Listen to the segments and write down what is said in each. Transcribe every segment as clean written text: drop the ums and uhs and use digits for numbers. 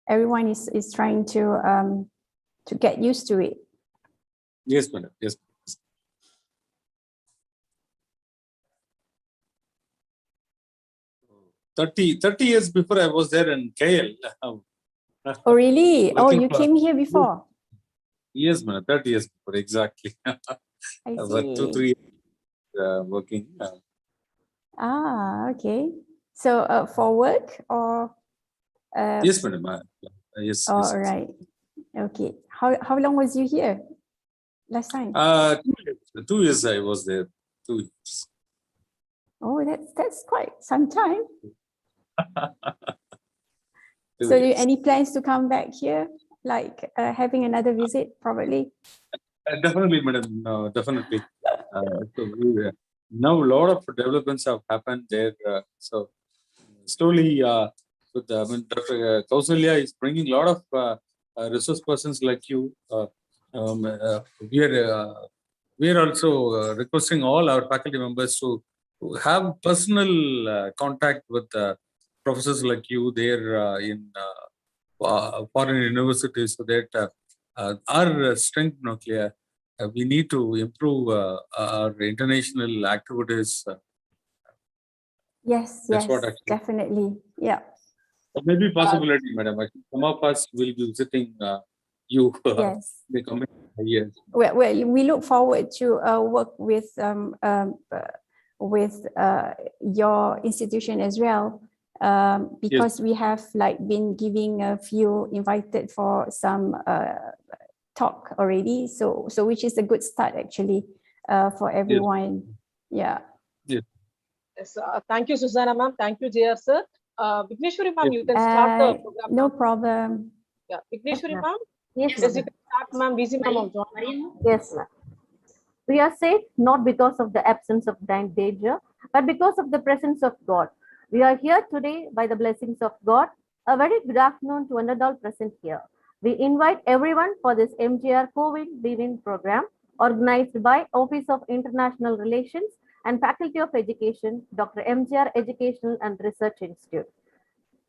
everyone is trying to get used to it. Yes, madam. Yes. 30 years before I was there in KL. Oh, really? Oh, you For, came here before? Yes, madam. 30 years before, exactly. I About 2-3 see. years working. Okay. So for work or? Yes, madam. Yes. Oh, Yes. right. Okay. How long was you here last time? 2 years I was there. 2 years. Oh, that's quite some time. 2 So, years. any plans to come back here, like having another visit, probably? Definitely, madam. No, definitely. Now a lot of developments have happened there. So slowly, Dr. Kausalya is bringing a lot of resource persons like you. Um, uh, we are we are also requesting all our faculty members to have personal contact with professors like you there in foreign universities, so that our strength nuclear. We need to improve our international activities. Yes, That's yes, what actually. definitely. Yeah. There may be possibility, madam. Some of us will be visiting you Yes. the coming years. Well, we look forward to work with your institution as well, because we have been giving a few invited for some talk already. So which is a good start actually for everyone. Yes. Yeah. Yes, thank you, Susana ma'am. Thank you, JR sir. Vigneshwari ma'am, you can start the program. No problem. Yeah, Vigneshwari ma'am. Yes, yes, you can start, ma'am. VC ma'am. Yes, ma'am. We are safe not because of the absence of danger, but because of the presence of God. We are here today by the blessings of God. A very good afternoon to one and all present here. We invite everyone for this MGR COVID-19 program organized by Office of International Relations and Faculty of Education, Dr. MGR Educational and Research Institute.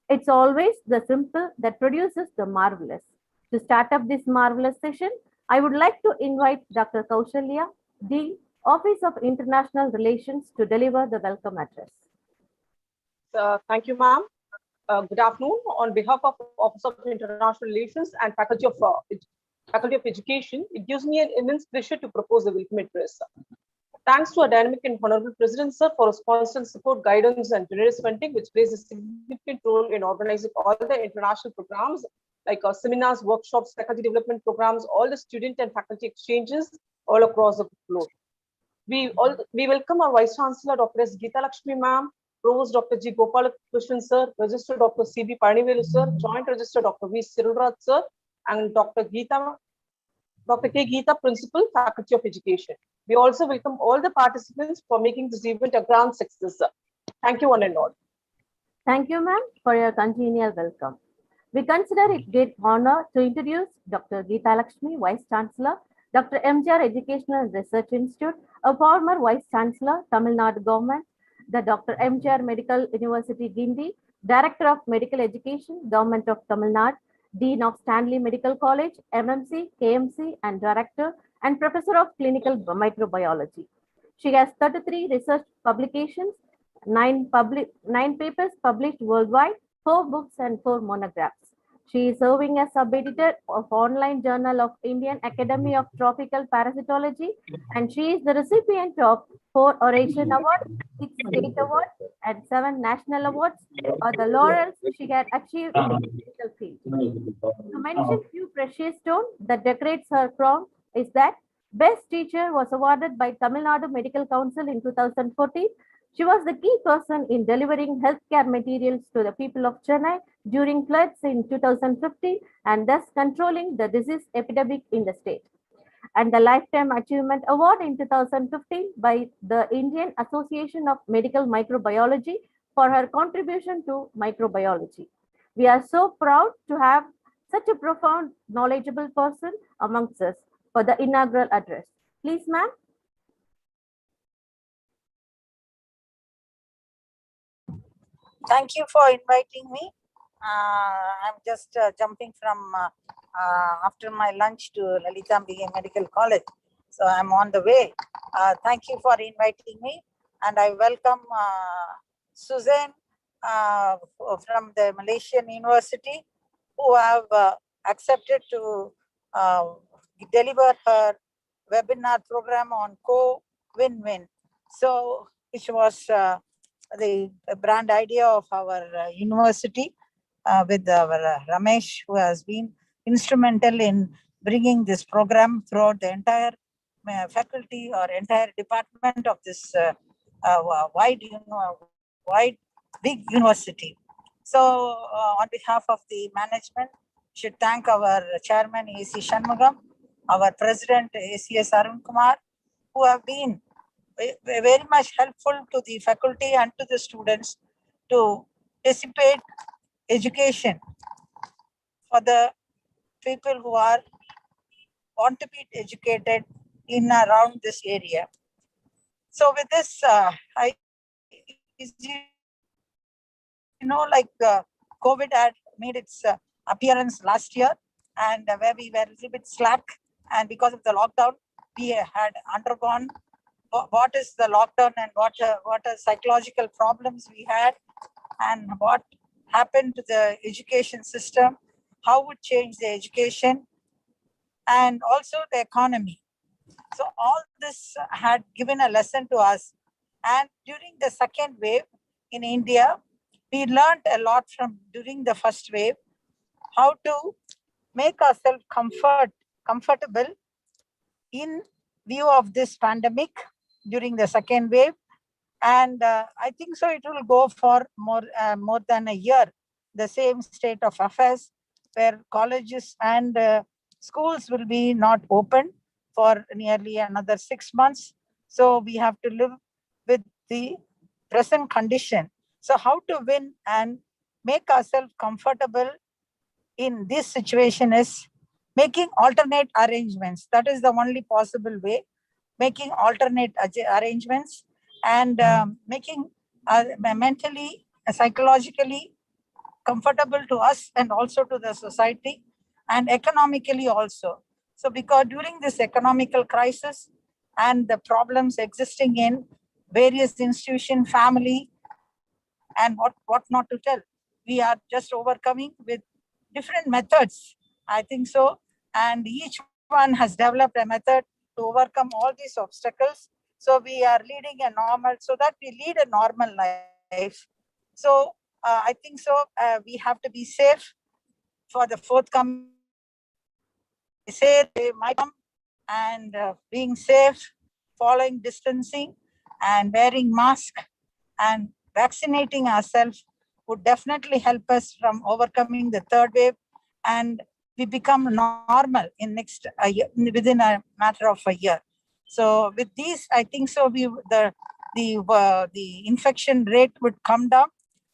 It's always the simple that produces the marvelous. To start up this marvelous session, I would like to invite Dr. Kausalya, Dean, Office of International Relations, to deliver the welcome address. Thank you, ma'am. Good afternoon. On behalf of Office of International Relations and Faculty of Education, it gives me an immense pleasure to propose the welcome address. Thanks to our dynamic and honorable President, sir, for his constant support, guidance, and generous funding, which plays a significant role in organizing all the international programs like seminars, workshops, faculty development programs, all the student and faculty exchanges all across the globe. We welcome our Vice Chancellor, Dr. S. Geeta Lakshmi ma'am, Provost Dr. G. Gopalakrishnan sir, Registrar Dr. C. B. Parnivelu sir, Joint Registrar Dr. V. Cyrilraj sir, and Dr. K. Geeta, Principal, Faculty of Education. We also welcome all the participants for making this event a grand success. Thank you, one and all. Thank you, ma'am, for your congenial welcome. We consider it great honor to introduce Dr. Geeta Lakshmi, Vice Chancellor, Dr. MGR Educational and Research Institute, a former Vice Chancellor, Tamil Nadu Government, the Dr. MGR Medical University, Guindy, Director of Medical Education, Government of Tamil Nadu, Dean of Stanley Medical College, MMC, KMC, and Director and Professor of Clinical Microbiology. She has 33 research publications, 9 papers published worldwide, 4 books, and 4 monographs. She is serving as sub-editor of Online Journal of Indian Academy of Tropical Parasitology, and she is the recipient of 4 Oration Awards, 6 State Awards, and 7 National Awards, or the laurels she had achieved in the medical field. To mention few precious stones that decorates her crown is that Best Teacher was awarded by Tamil Nadu Medical Council in 2014. She was the key person in delivering healthcare materials to the people of Chennai during floods in 2015 and thus controlling the disease epidemic in the state. And the Lifetime Achievement Award in 2015 by the Indian Association of Medical Microbiology for her contribution to microbiology. We are so proud to have such a profound, knowledgeable person amongst us for the inaugural address. Please, ma'am. Thank you for inviting me. I'm just jumping from after my lunch to Lalita Ambike Medical College. So I'm on the way. Thank you for inviting me. And I welcome Susana from the Malaysian University, who have accepted to deliver her webinar program on Cowinwin. So, which was the brand idea of our university with our Ramesh, who has been instrumental in bringing this program throughout the entire faculty or entire department of this wide, big university. So, on behalf of the management, should thank our chairman A.C. Shanmugam, our president A.C.S. Arun Kumar, who have been very much helpful to the faculty and to the students to dissipate education for the people who want to be educated in around this area. So with this, COVID had made its appearance last year, and where we were a little bit slack, and because of the lockdown, we had undergone what is the lockdown and what are psychological problems we had, and what happened to the education system, how would change the education, and also the economy. So all this had given a lesson to us. And during the second wave in India, we learned a lot from during the first wave, how to make ourselves comfortable in view of this pandemic during the second wave. And I think so it will go for more than a year, the same state of affairs, where colleges and schools will be not open for nearly another 6 months. So we have to live with the present condition. So how to win and make ourselves comfortable in this situation is making alternate arrangements. That is the only possible way, making alternate arrangements and making mentally, psychologically comfortable to us and also to the society, and economically also. So because during this economical crisis and the problems existing in various institution, family, and what not to tell, we are just overcoming with different methods, I think so. And each one has developed a method to overcome all these obstacles. So we are leading a normal, so that we lead a normal life. So I think so we have to be safe for the forthcoming. Say they might come, and being safe, following distancing and wearing mask and vaccinating ourselves would definitely help us from overcoming the third wave, and we become normal in next year, within a matter of a year. So with these, I think so the infection rate would come down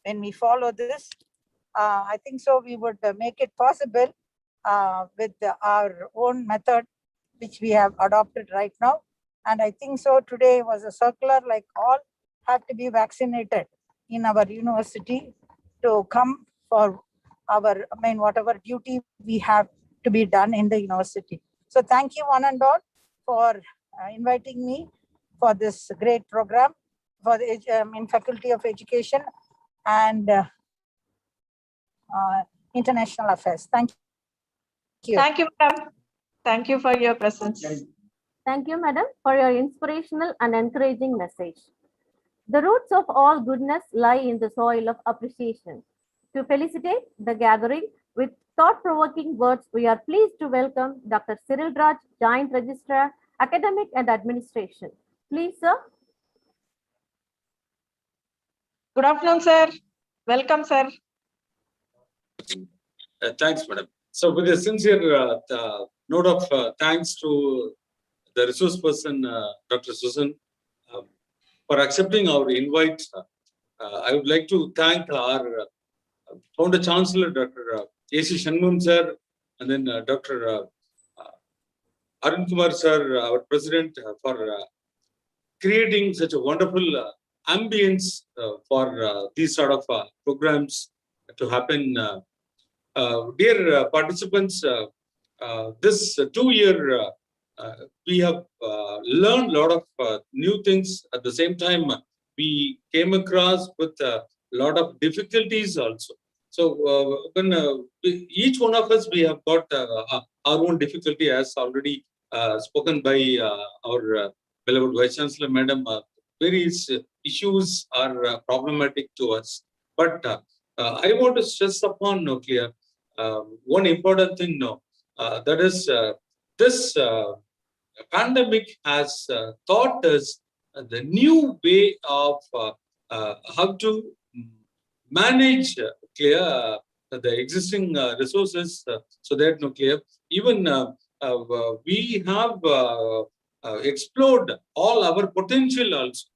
when we follow this. I think so we would make it possible with our own method, which we have adopted right now. And I think so today was a circular, like all have to be vaccinated in our university to come for our, whatever duty we have to be done in the university. So thank you one and all for inviting me for this great program for the Faculty of Education and International Affairs. Thank you. Thank you, madam. Thank you for your presence. Thank you, madam, for your inspirational and encouraging message. The roots of all goodness lie in the soil of appreciation. To felicitate the gathering with thought-provoking words, we are pleased to welcome Dr. Cyrilraj, Joint Registrar, Academic and Administration. Please, sir. Good afternoon, sir. Welcome, sir. Thanks, madam. So with a sincere note of thanks to the resource person, Dr. Susana, for accepting our invite. I would like to thank our Founder Chancellor, Dr. A.C. Shanmugam sir, and then Dr. Arun Kumar sir, our president, for creating such a wonderful ambience for these sort of programs to happen. Dear participants, this 2 year we have learned a lot of new things. At the same time, we came across with a lot of difficulties also. So when each one of us, we have got our own difficulty, as already spoken by our beloved Vice Chancellor Madam. Various issues are problematic to us. But I want to stress upon nuclear one important thing now. That is this pandemic has taught us the new way of how to manage the existing resources, so that nuclear even we have explored all our potential also.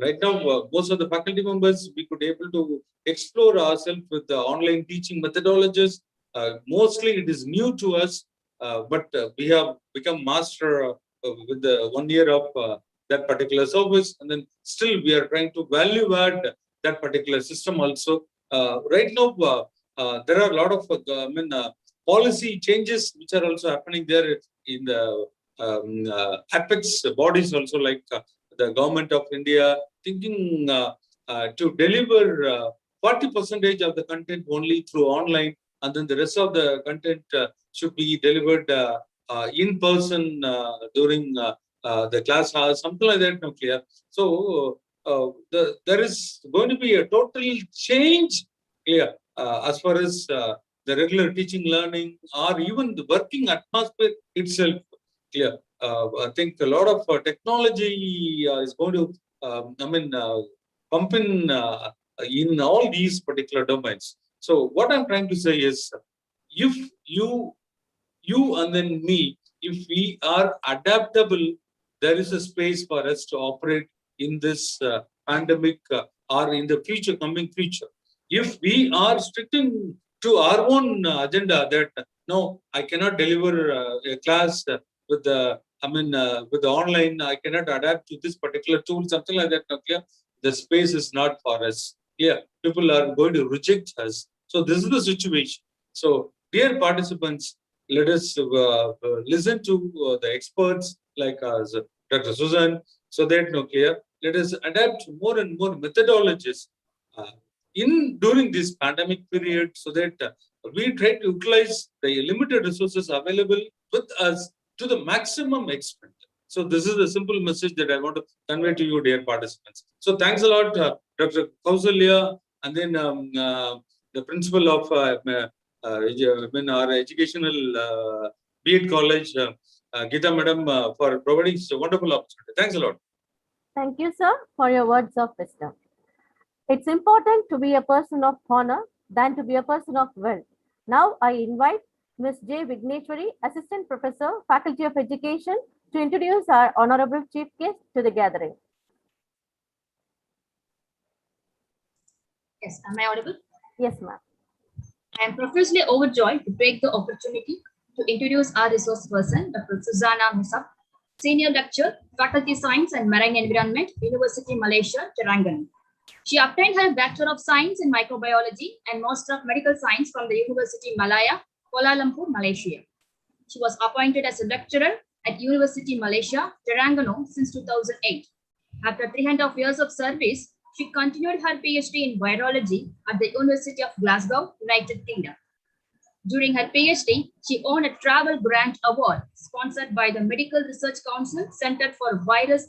Right now, most of the faculty members, we could able to explore ourselves with the online teaching methodologies. Mostly it is new to us, but we have become master with the 1 year of that particular service, and then still we are trying to value add that particular system also. Right now, there are a lot of policy changes which are also happening there in the apex bodies also, like the government of India thinking to deliver 40% of the content only through online, and then the rest of the content should be delivered in person during the class hours, something like that. No clear. So there is going to be a total change here as far as the regular teaching, learning, or even the working atmosphere itself. Clear. I think a lot of technology is going to, pump in all these particular domains. So what I'm trying to say is, if you and then me, if we are adaptable, there is a space for us to operate in this pandemic or in the coming future. If we are sticking to our own agenda that no, I cannot deliver a class with the with the online, I cannot adapt to this particular tool, something like that. Okay, the space is not for us. Yeah, people are going to reject us. So this is the situation. So dear participants, let us listen to the experts like Dr. Susan, so that let us adapt more and more methodologies during this pandemic period, so that we try to utilize the limited resources available with us to the maximum extent. So this is the simple message that I want to convey to you, dear participants. So thanks a lot, Dr. Kausalya, and then the principal of our educational B.Ed college, Geeta Madam, for providing such a wonderful opportunity. Thanks a lot. Thank you, sir, for your words of wisdom. It's important to be a person of honor than to be a person of wealth. Now I invite Ms. J. Vigneshwari, Assistant Professor, Faculty of Education, to introduce our Honorable Chief Guest to the gathering. Yes, am I audible? Yes, ma'am. I am profusely overjoyed to take the opportunity to introduce our resource person, Dr. Susana Musab, Senior Lecturer, Faculty Science and Marine Environment, University Malaysia, Terengganu. She obtained her Bachelor of Science in Microbiology and Master of Medical Science from the University Malaya, Kuala Lumpur, Malaysia. She was appointed as a lecturer at University Malaysia, Terengganu since 2008. After 3.5 years of service, she continued her PhD in virology at the University of Glasgow, United Kingdom. During her PhD, she won a travel grant award sponsored by the Medical Research Council Center for Virus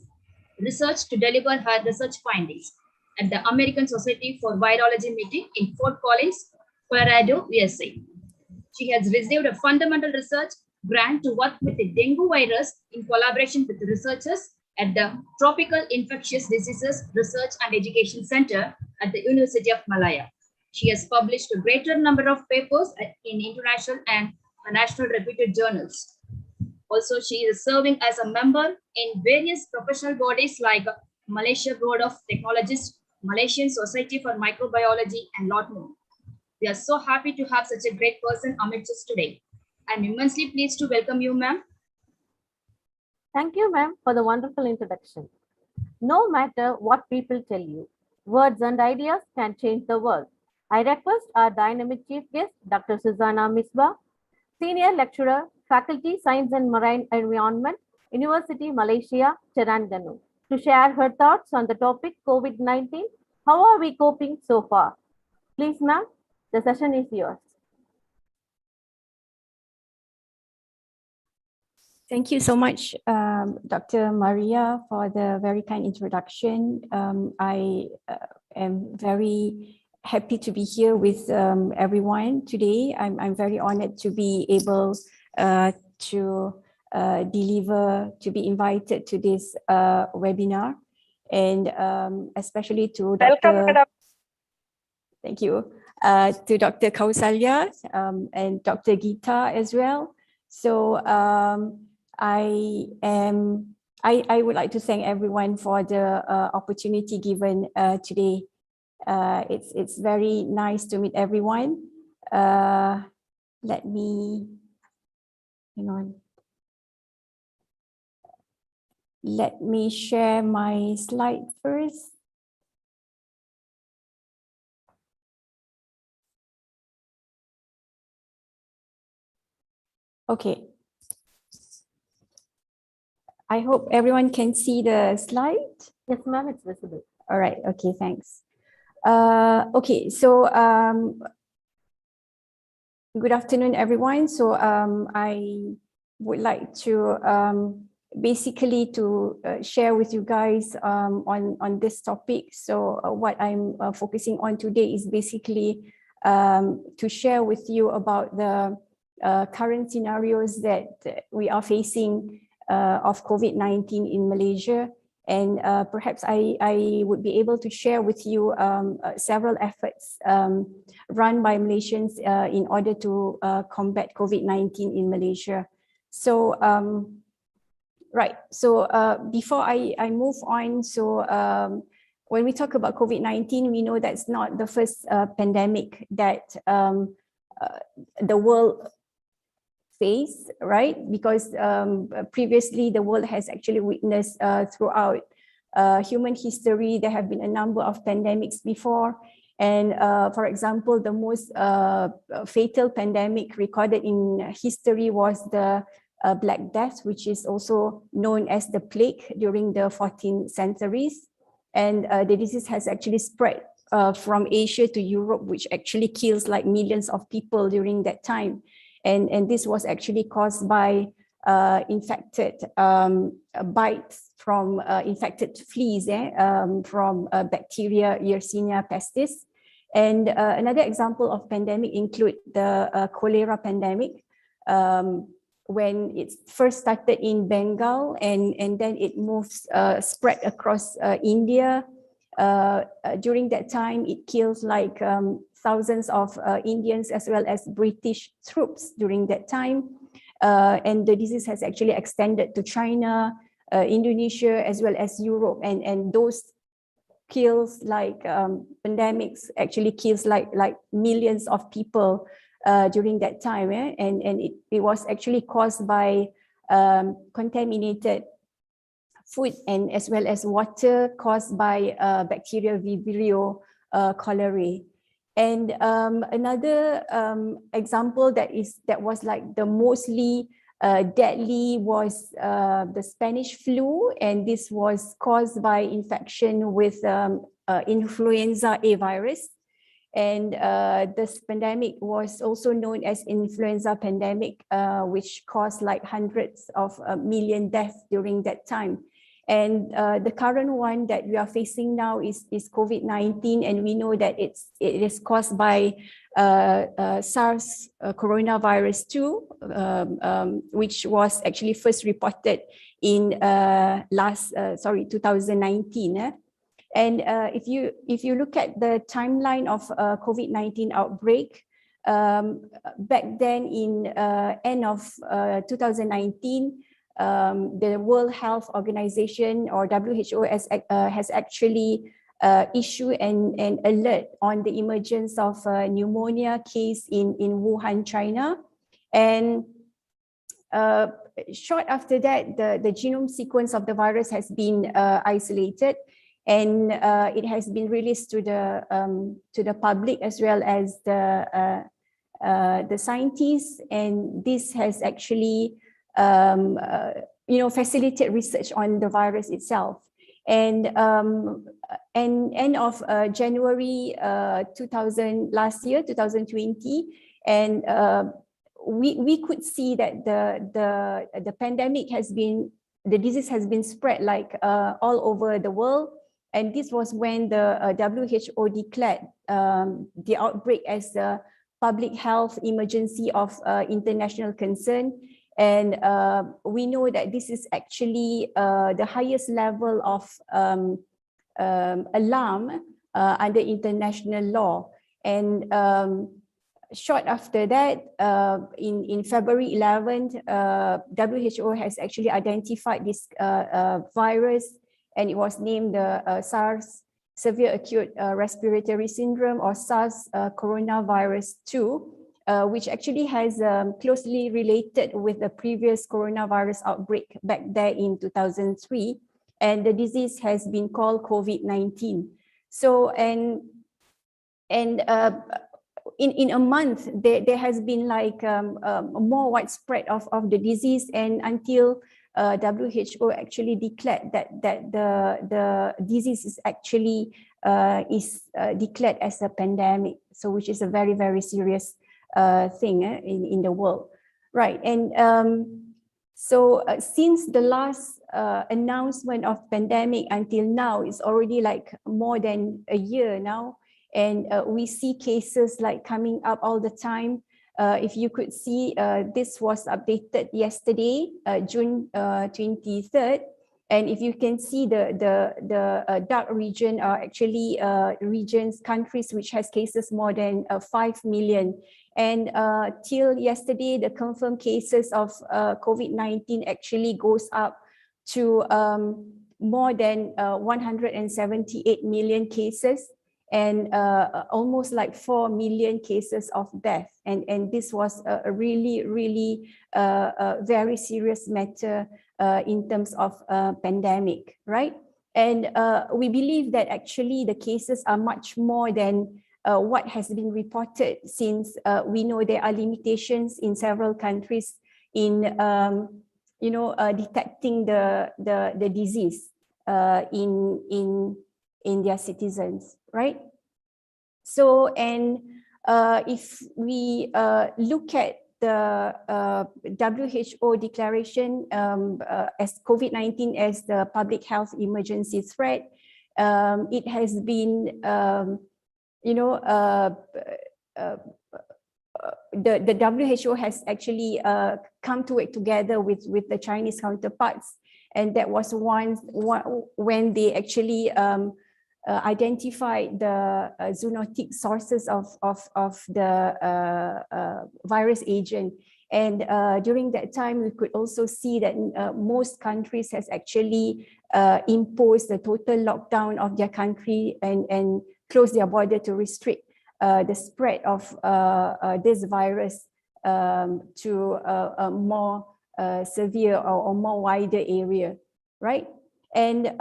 Research to deliver her research findings at the American Society for Virology meeting in Fort Collins, Colorado, USA. She has received a fundamental research grant to work with the dengue virus in collaboration with researchers at the Tropical Infectious Diseases Research and Education Center at the University of Malaya. She has published a greater number of papers in international and national reputed journals. Also, she is serving as a member in various professional bodies like Malaysia Board of Technologists, Malaysian Society for Microbiology, and lot more. We are so happy to have such a great person amidst us today. I'm immensely pleased to welcome you, ma'am. Thank you, ma'am, for the wonderful introduction. No matter what people tell you, words and ideas can change the world. I request our dynamic chief guest, Dr. Susana Misbah, Senior Lecturer, Faculty Science and Marine Environment, University Malaysia, Terengganu, to share her thoughts on the topic COVID-19. How are we coping so far? Please, ma'am, the session is yours. Thank you so much, Dr. Maria, for the very kind introduction. I am very happy to be here with everyone today. I'm very honored to be able to be invited to this webinar, and especially to Dr. Thank you, to Dr. Kausalya and Dr. Geeta as well. So I would like to thank everyone for the opportunity given today. It's very nice to meet everyone. Let me, hang on. Let me share my slide first. Okay. I hope everyone can see the slide. Yes, ma'am, it's visible. All right. Okay, thanks. Okay, so good afternoon, everyone. So I would like to basically to share with you guys on this topic. So what I'm focusing on today is basically to share with you about the current scenarios that we are facing of COVID-19 in Malaysia. And perhaps I would be able to share with you several efforts run by Malaysians in order to combat COVID-19 in Malaysia. So, right, so before I move on, so when we talk about COVID-19, we know that's not the first pandemic that the world face, right? Because previously the world has actually witnessed throughout human history, there have been a number of pandemics before. And for example, the most fatal pandemic recorded in history was the Black Death, which is also known as the plague during the 14th centuries. And the disease has actually spread from Asia to Europe, which actually kills like millions of people during that time. And this was actually caused by infected bites from infected fleas from bacteria Yersinia pestis. And another example of pandemic include the cholera pandemic, when it first started in Bengal and then it moves, spread across India. During that time, it kills like thousands of Indians as well as British troops during that time. And the disease has actually extended to China, Indonesia, as well as Europe. And those kills like pandemics actually kills like millions of people during that time. And it was actually caused by contaminated food and as well as water caused by bacterial Vibrio cholerae. And another example that was like the mostly deadly was the Spanish flu, and this was caused by infection with influenza A virus. And this pandemic was also known as influenza pandemic, which caused like hundreds of million deaths during that time. And the current one that we are facing now is COVID-19, and we know that it is caused by SARS coronavirus 2, which was actually first reported in 2019. And if you look at the timeline of COVID-19 outbreak, back then in end of 2019. The World Health Organization, or WHO, has actually issued an alert on the emergence of a pneumonia case in Wuhan, China. And short after that, the genome sequence of the virus has been isolated. and it has been released to the public as well as the scientists, and this has actually facilitate research on the virus itself. And end of January 2020, and we could see that the pandemic the disease has been spread like all over the world. And this was when the WHO declared the outbreak as a public health emergency of international concern. And we know that this is actually the highest level of alarm under international law. And short after that, in February 11th, WHO has actually identified this virus, and it was named the SARS, Severe Acute Respiratory Syndrome, or SARS coronavirus 2, which actually has closely related with the previous coronavirus outbreak back there in 2003. And the disease has been called COVID-19. So, and in a month, there has been like more widespread of the disease, and until WHO actually declared that the disease is actually declared as a pandemic, so which is a very, very serious thing in the world, right? And so since the last announcement of pandemic until now, it's already like more than a year now, and we see cases like coming up all the time. If you could see, this was updated yesterday, June 23rd. And if you can see the dark region are actually countries which has cases more than 5 million. And till yesterday, the confirmed cases of COVID-19 actually goes up to more than 178 million cases, and almost like 4 million cases of death. And this was a really, really very serious matter in terms of pandemic, right? And we believe that actually the cases are much more than what has been reported, since we know there are limitations in several countries in detecting the disease in their citizens, right? So, and if we look at the WHO declaration as COVID-19 as the public health emergency threat, it has been, the WHO has actually come to it together with the Chinese counterparts, and that was when they actually identified the zoonotic sources of the virus agent. And during that time, we could also see that most countries has actually imposed the total lockdown of their country and closed their border to restrict the spread of this virus to a more severe or more wider area, right? And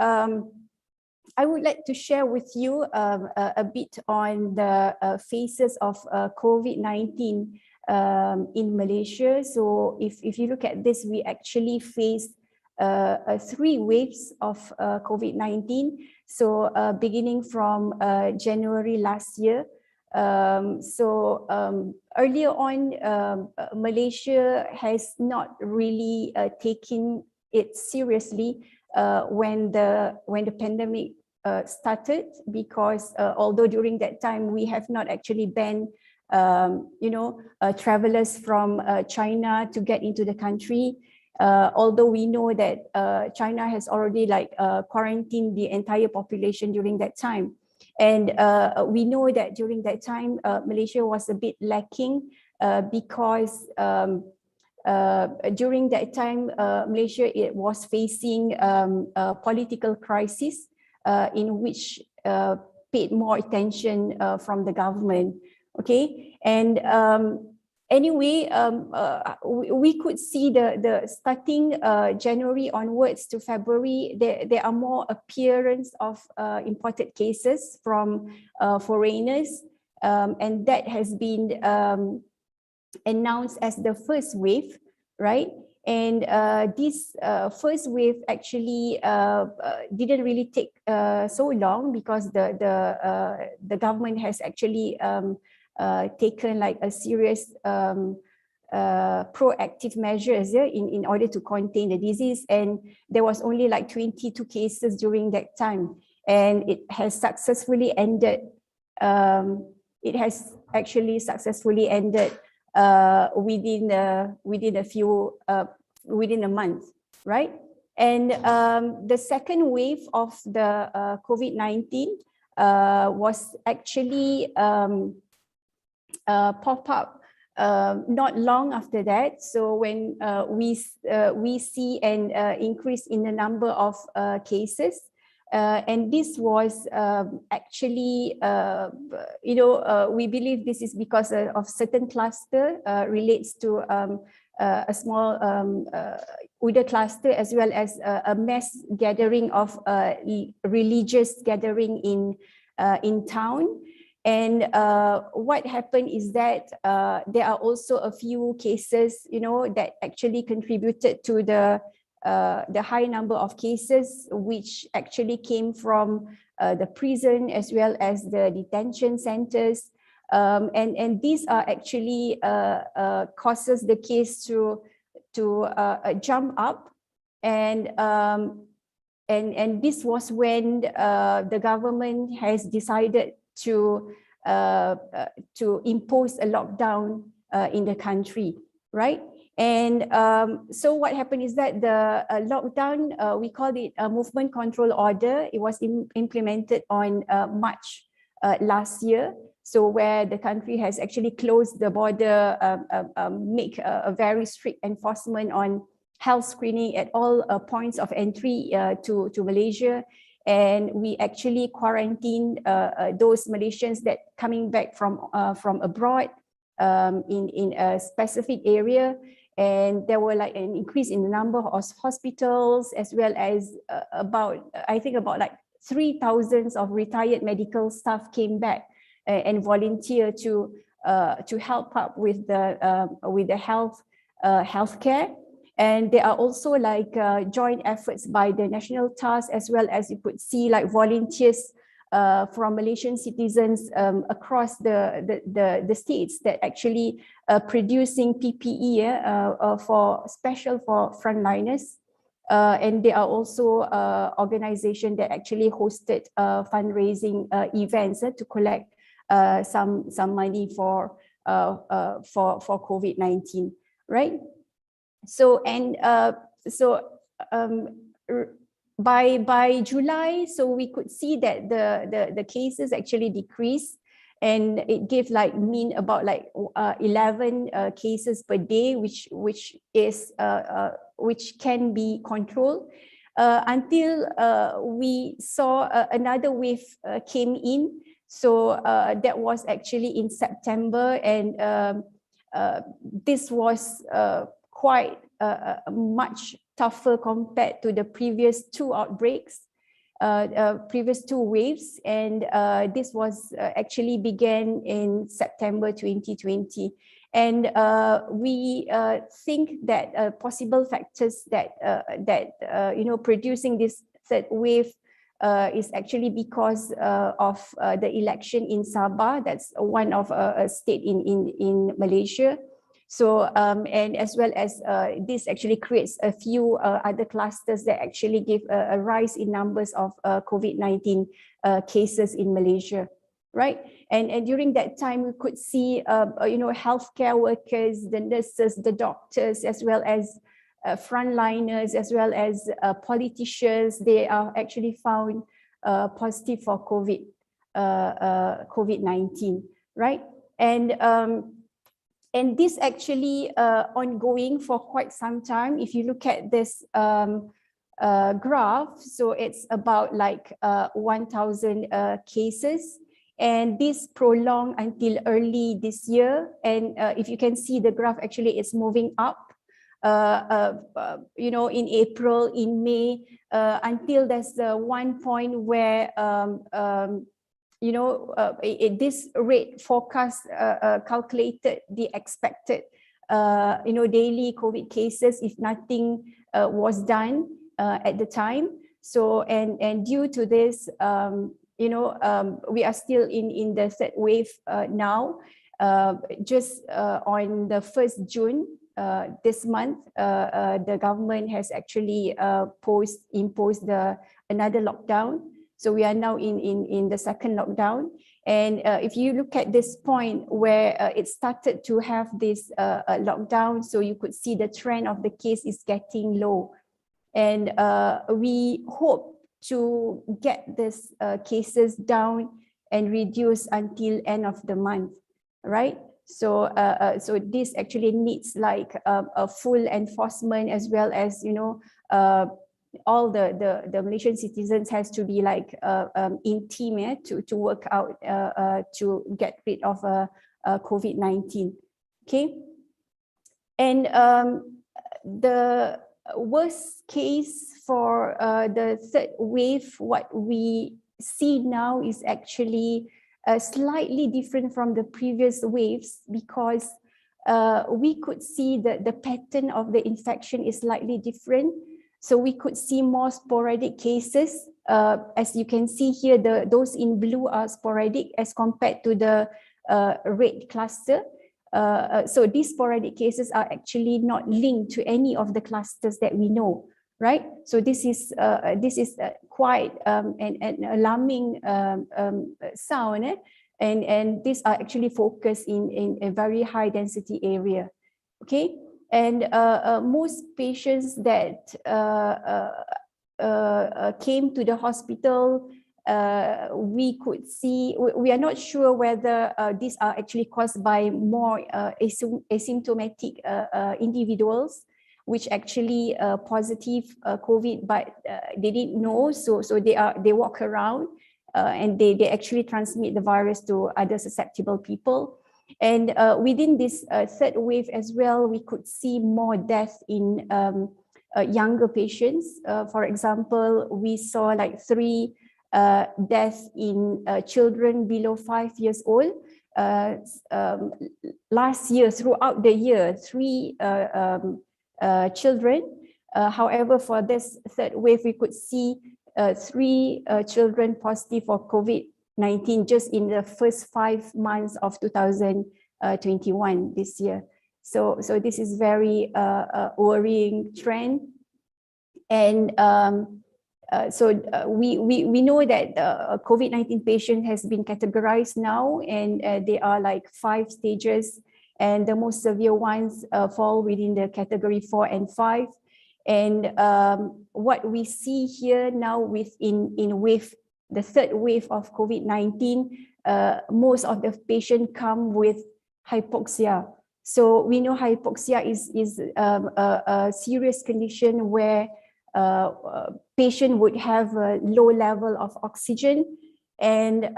I would like to share with you a bit on the phases of COVID-19 in Malaysia. So if you look at this, we actually faced 3 waves of COVID-19. So beginning from January last year. Earlier on, Malaysia has not really taken it seriously when the pandemic started, because although during that time we have not actually banned travelers from China to get into the country, although we know that China has already quarantined the entire population during that time. And we know that during that time, Malaysia was a bit lacking because during that time, Malaysia was facing a political crisis in which paid more attention from the government. Okay, and anyway, we could see the starting January onwards to February, there are more appearance of imported cases from foreigners, and that has been announced as the first wave, right? And this first wave actually didn't really take so long, because the government has actually taken like a serious proactive measures in order to contain the disease. And there was only like 22 cases during that time, and it has successfully ended. It has actually successfully ended within a month, right? And the second wave of the COVID-19 was actually pop up not long after that. So when we see an increase in the number of cases, and this was actually, we believe this is because of certain cluster relates to a small Uyghur cluster, as well as a mass gathering of religious gathering in town. And what happened is that there are also a few cases, that actually contributed to the high number of cases, which actually came from the prison as well as the detention centers. And these are actually causes the case to jump up. And this was when the government has decided to impose a lockdown in the country, right? And so what happened is that the lockdown, we called it a movement control order. It was implemented on March last year. So where the country has actually closed the border, make a very strict enforcement on health screening at all points of entry to Malaysia. And we actually quarantined those Malaysians that coming back from abroad in a specific area. And there were like an increase in the number of hospitals, as well as about 3,000 of retired medical staff came back and volunteered to help up with the healthcare. And there are also like joint efforts by the national task, as well as you could see like volunteers from Malaysian citizens across the states that actually producing PPE for frontliners. And there are also organizations that actually hosted fundraising events to collect some money for COVID-19, right? So by July, so we could see that the cases actually decreased, and it gave like mean about like 11 cases per day, which can be controlled until we saw another wave came in. So that was actually in September, and this was quite much tougher compared to the previous two outbreaks, previous two waves. And this was actually began in September 2020. And we think that possible factors that producing this third wave is actually because of the election in Sabah. That's one of a state in Malaysia. So, and as well as this actually creates a few other clusters that actually give a rise in numbers of COVID-19 cases in Malaysia, right? And during that time, we could see, healthcare workers, the nurses, the doctors, as well as frontliners, as well as politicians, they are actually found positive for COVID-19, right? And this actually ongoing for quite some time. If you look at this graph, so it's about like 1,000 cases. And this prolonged until early this year. And if you can see the graph, actually it's moving up, in April, in May, until there's one point where, this rate forecast calculated the expected, daily COVID cases if nothing was done at the time. So, and due to this, we are still in the third wave now. Just on the 1st June this month, the government has actually imposed another lockdown. So we are now in the second lockdown. And if you look at this point where it started to have this lockdown, so you could see the trend of the case is getting low. And we hope to get these cases down and reduce until end of the month, right? So, so this actually needs like a full enforcement, as well as, all the Malaysian citizens has to be like in team to work out to get rid of COVID-19. Okay, and the worst case for the third wave, what we see now is actually slightly different from the previous waves, because we could see that the pattern of the infection is slightly different. So we could see more sporadic cases. As you can see here, those in blue are sporadic as compared to the red cluster. So these sporadic cases are actually not linked to any of the clusters that we know, right? So this is quite an alarming sound, and these are actually focused in a very high density area. Okay, and most patients that came to the hospital, we could see, we are not sure whether these are actually caused by more asymptomatic individuals, which actually positive COVID, but they didn't know, so they walk around and they actually transmit the virus to other susceptible people. And within this third wave as well, we could see more death in younger patients. For example, we saw like 3 deaths in children below 5 years old. Last year, throughout the year, 3 children. However, for this third wave, we could see 3 children positive for COVID-19 just in the first 5 months of 2021 this year. So this is very worrying trend. And we know that COVID-19 patient has been categorized now, and there are like 5 stages, and the most severe ones fall within the category 4 and 5. And what we see here now within the third wave of COVID-19, most of the patients come with hypoxia. So we know hypoxia is a serious condition where patient would have a low level of oxygen, and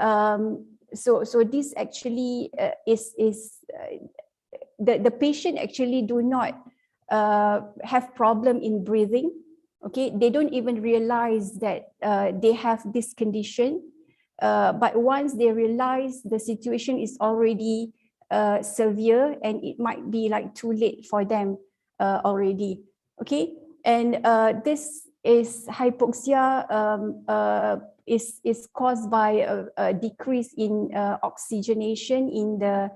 so this actually is the patient actually do not have problem in breathing. Okay, they don't even realize that they have this condition, but once they realize the situation is already severe, and it might be like too late for them already. Okay, and this is hypoxia is caused by a decrease in oxygenation in the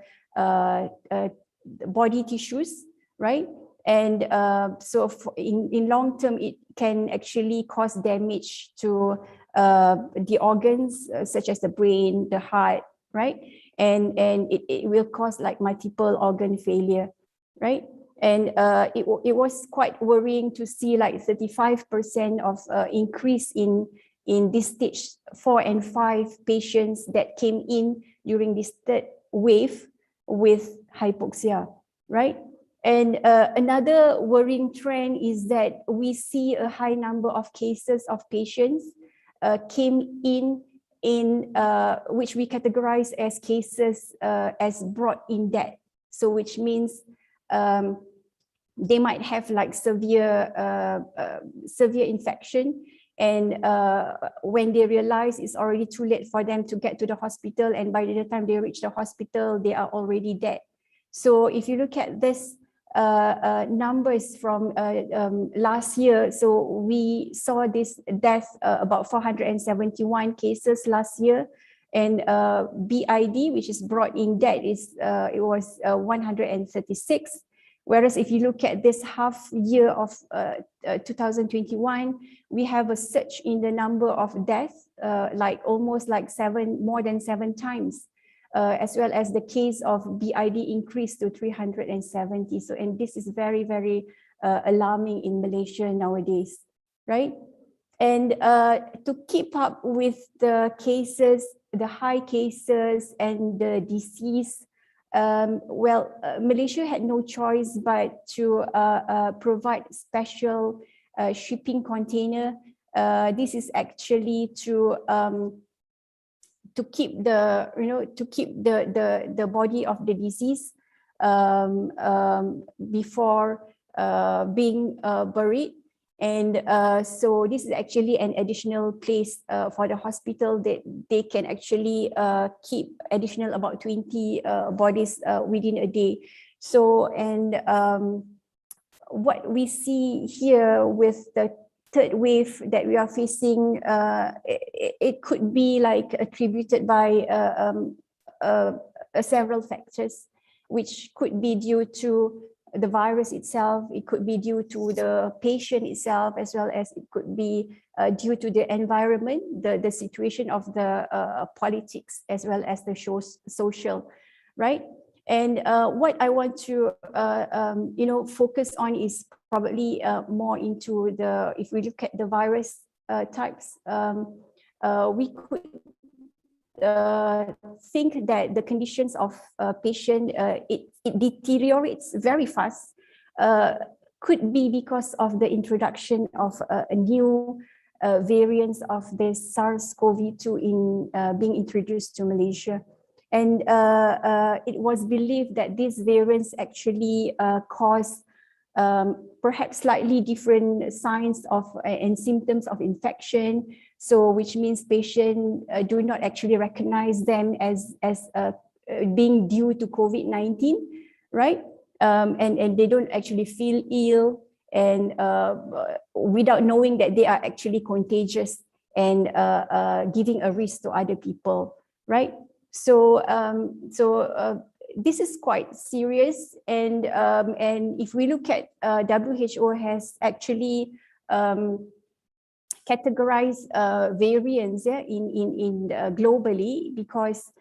body tissues, right? And so in long term, it can actually cause damage to the organs such as the brain, the heart, right? And it will cause like multiple organ failure, right? And it was quite worrying to see like 35% of increase in this stage 4 and 5 patients that came in during this third wave with hypoxia, right? And another worrying trend is that we see a high number of cases of patients came in in which we categorize as cases as brought in death. So which means they might have like severe infection, and when they realize it's already too late for them to get to the hospital, and by the time they reach the hospital, they are already dead. So if you look at this numbers from last year, so we saw this death about 471 cases last year, and BID, which is brought in death, is it was 136. Whereas if you look at this half year of 2021, we have a surge in the number of deaths, like almost like more than 7 times, as well as the case of BID increased to 370. So, and this is very, very alarming in Malaysia nowadays, right? And to keep up with the cases, the high cases and the disease, Malaysia had no choice but to provide special shipping container. This is actually to keep the the body of the disease before being buried. And so this is actually an additional place for the hospital that they can actually keep additional about 20 bodies within a day. So, and what we see here with the third wave that we are facing, it could be like attributed by several factors, which could be due to the virus itself, it could be due to the patient itself, as well as it could be due to the environment, the situation of the politics, as well as the social, right? And what I want to focus on is probably more into the, if we look at the virus types, we could think that the conditions of a patient, it deteriorates very fast, could be because of the introduction of a new variants of the SARS-CoV-2 being introduced to Malaysia. And it was believed that these variants actually cause perhaps slightly different signs of and symptoms of infection. So which means patients do not actually recognize them as being due to COVID-19, right? And they don't actually feel ill, and without knowing that they are actually contagious and giving a risk to other people, right? So this is quite serious, and if we look at WHO has actually categorized variants in globally, because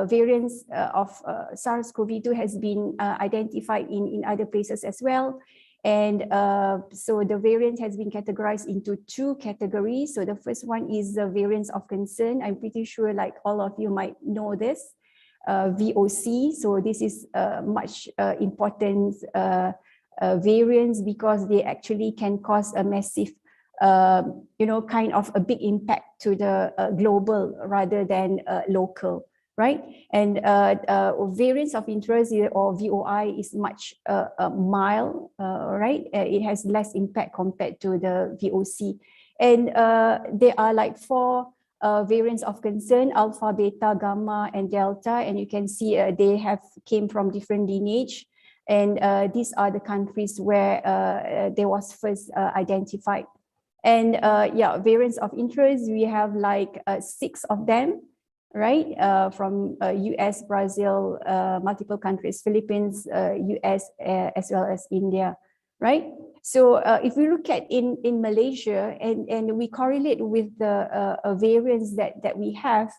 variants of SARS-CoV-2 has been identified in other places as well. And so the variant has been categorized into 2 categories. So the first one is the variants of concern. I'm pretty sure like all of you might know this, VOC. So this is much important variants, because they actually can cause a massive kind of a big impact to the global rather than local, right? And variants of interest, or VOI, is much mild, right? It has less impact compared to the VOC. And there are like 4 variants of concern: alpha, beta, gamma, and delta. And you can see they have came from different lineage. And these are the countries where they was first identified. And yeah, variants of interest, we have like 6 of them, right? From US, Brazil, multiple countries, Philippines, US, as well as India, right? So if we look at in Malaysia, and we correlate with the variants that we have,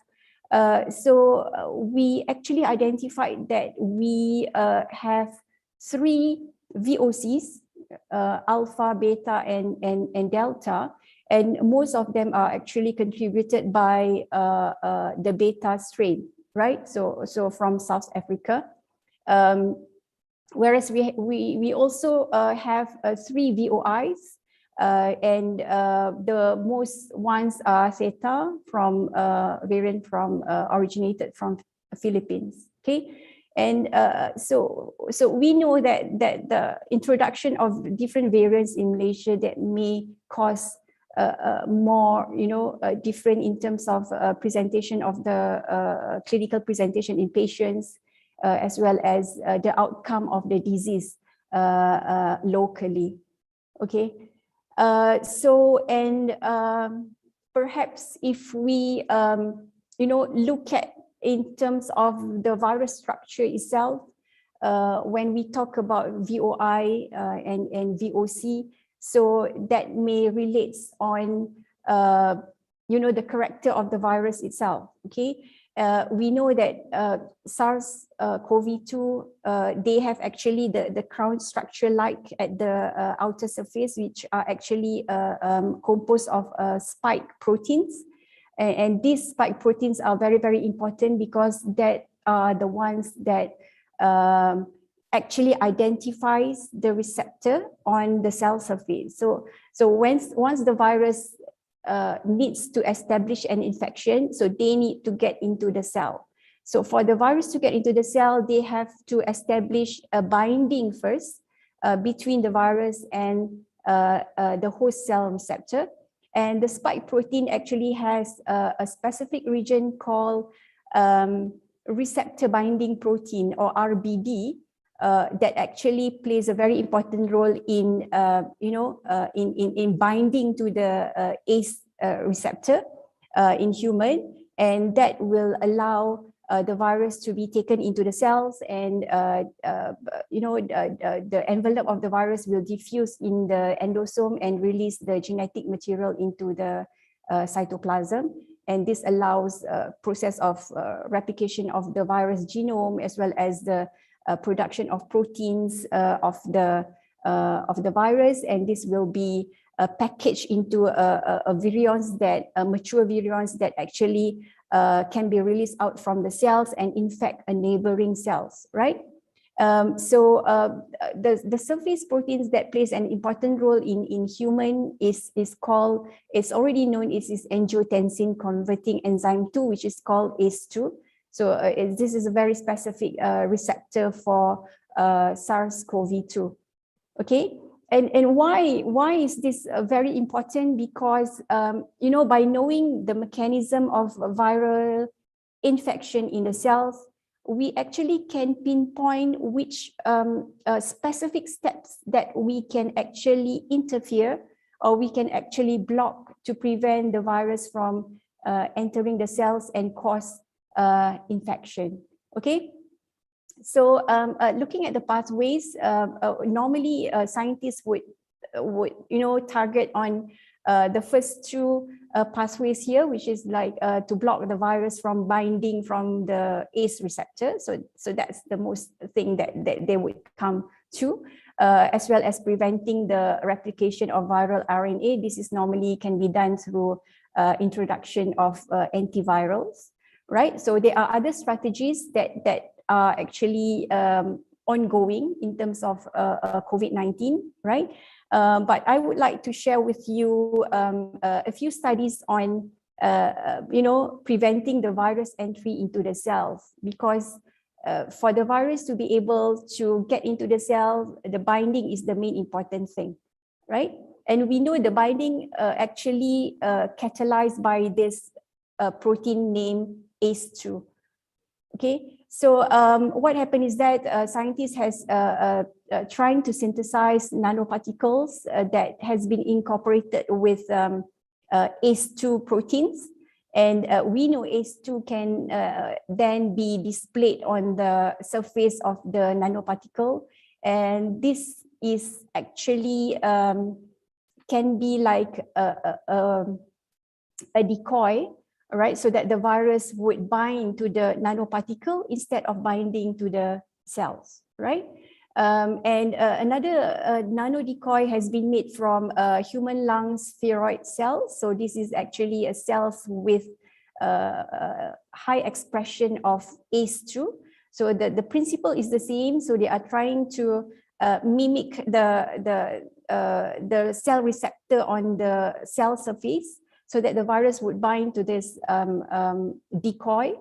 so we actually identified that we have 3 VOCs, alpha, beta, and delta, and most of them are actually contributed by the beta strain, right? So from South Africa. Whereas we also have 3 VOIs, And the most ones are Theta from variant from originated from Philippines. Okay, and so we know that the introduction of different variants in Malaysia that may cause more, different in terms of presentation of the clinical presentation in patients, as well as the outcome of the disease locally. Okay, perhaps if we look at in terms of the virus structure itself, when we talk about VOI and VOC, so that may relate on the character of the virus itself. Okay, we know that SARS-CoV-2, they have actually the crown structure like at the outer surface, which are actually composed of spike proteins. And these spike proteins are very, very important because that are the ones that actually identifies the receptor on the cell surface. So once the virus needs to establish an infection, so they need to get into the cell. So for the virus to get into the cell, they have to establish a binding first between the virus and the host cell receptor. And the spike protein actually has a specific region called receptor binding protein, or RBD, that actually plays a very important role in in binding to the ACE receptor in human, and that will allow the virus to be taken into the cells, and the envelope of the virus will diffuse in the endosome and release the genetic material into the cytoplasm. And this allows process of replication of the virus genome, as well as the production of proteins of the virus, and this will be packaged into a virions that mature virions that actually can be released out from the cells and infect a neighboring cells, right? The surface proteins that plays an important role in human is called, it's already known, is angiotensin converting enzyme 2, which is called ACE2. So this is a very specific receptor for SARS-CoV-2. Okay, and why is this very important? Because by knowing the mechanism of viral infection in the cells, we actually can pinpoint which specific steps that we can actually interfere, or we can actually block to prevent the virus from entering the cells and cause infection. Okay, so looking at the pathways, normally scientists would target on the first two pathways here, which is like to block the virus from binding from the ACE receptor. So that's the most thing that they would come to, as well as preventing the replication of viral RNA. This is normally can be done through introduction of antivirals, right? So there are other strategies that are actually ongoing in terms of COVID-19, right? But I would like to share with you a few studies on, preventing the virus entry into the cells, because for the virus to be able to get into the cell, the binding is the main important thing, right? And we know the binding actually catalyzed by this protein named ACE2. Okay, so what happened is that scientists has trying to synthesize nanoparticles that has been incorporated with ACE2 proteins, and we know ACE2 can then be displayed on the surface of the nanoparticle, and this is actually can be like a decoy, right? So that the virus would bind to the nanoparticle instead of binding to the cells, right? And another nano decoy has been made from human lung spheroid cells. So this is actually a cells with high expression of ACE2. So the principle is the same. So they are trying to mimic the cell receptor on the cell surface, so that the virus would bind to this decoy,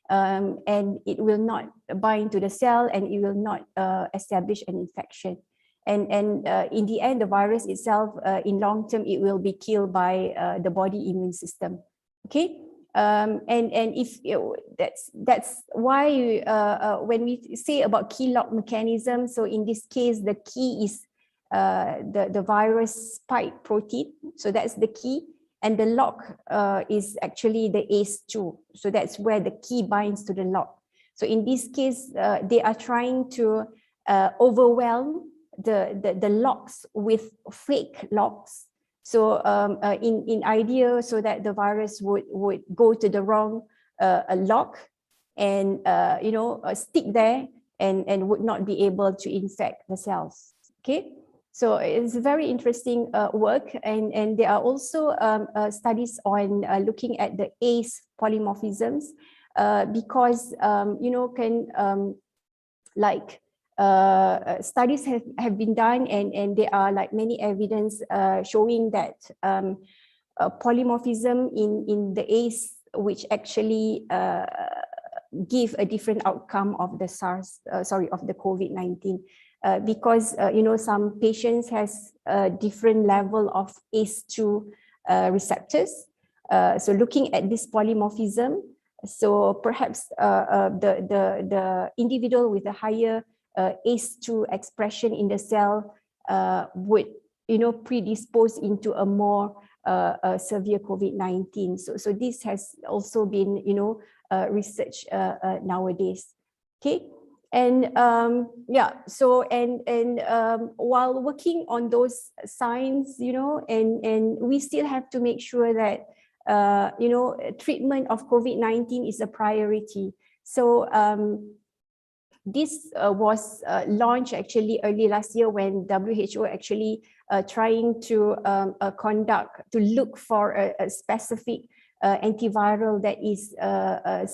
and it will not bind to the cell, and it will not establish an infection. And in the end, the virus itself, in long term, it will be killed by the body immune system. Okay, and if that's why when we say about key lock mechanism, so in this case, the key is the virus spike protein. So that's the key. And the lock is actually the ACE2. So that's where the key binds to the lock. So in this case, they are trying to overwhelm the locks with fake locks. So in idea, so that the virus would go to the wrong lock and stick there and would not be able to infect the cells. Okay. So it's very interesting work, and there are also studies on looking at the ACE polymorphisms, because studies have been done, and there are like many evidence showing that polymorphism in the ACE, which actually give a different outcome of the of the COVID-19. Because some patients has a different level of ACE2 receptors. So looking at this polymorphism, so perhaps the individual with a higher ACE2 expression in the cell would predispose into a more severe COVID-19. So this has also been researched nowadays. Okay. And so while working on those signs, and we still have to make sure that treatment of COVID-19 is a priority. So this was launched actually early last year, when WHO actually trying to look for a specific antiviral that is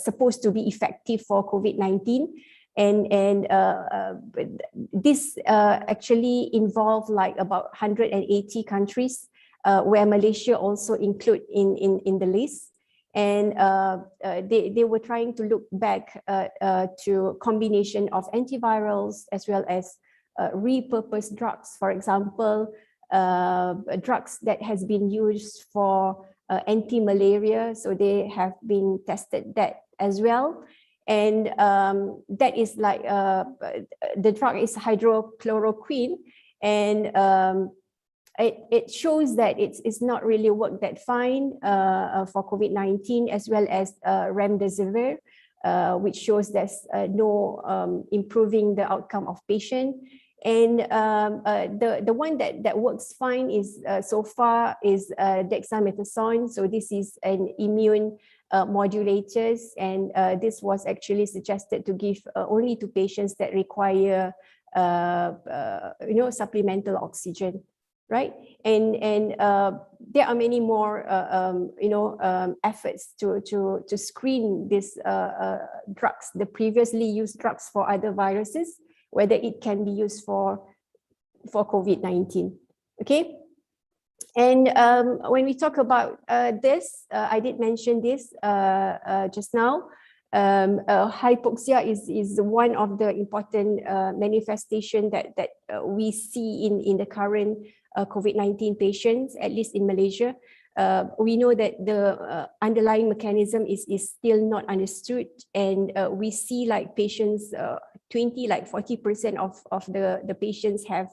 supposed to be effective for COVID-19. And this actually involved like about 180 countries, where Malaysia also include in the list. And they were trying to look back to combination of antivirals as well as repurposed drugs. For example, drugs that has been used for anti-malaria. So they have been tested that as well. And that is like the drug is hydrochloroquine, and it shows that it's not really worked that fine for COVID-19, as well as remdesivir, which shows there's no improving the outcome of patient. And the one that works fine is so far is dexamethasone. So this is an immune modulators, and this was actually suggested to give only to patients that require supplemental oxygen, right? And there are many more efforts to screen these drugs, the previously used drugs for other viruses, whether it can be used for COVID-19. Okay. And when we talk about this, I did mention this just now. Hypoxia is one of the important manifestation that we see in the current COVID-19 patients, at least in Malaysia. We know that the underlying mechanism is still not understood, and we see like patients, 40% of the patients have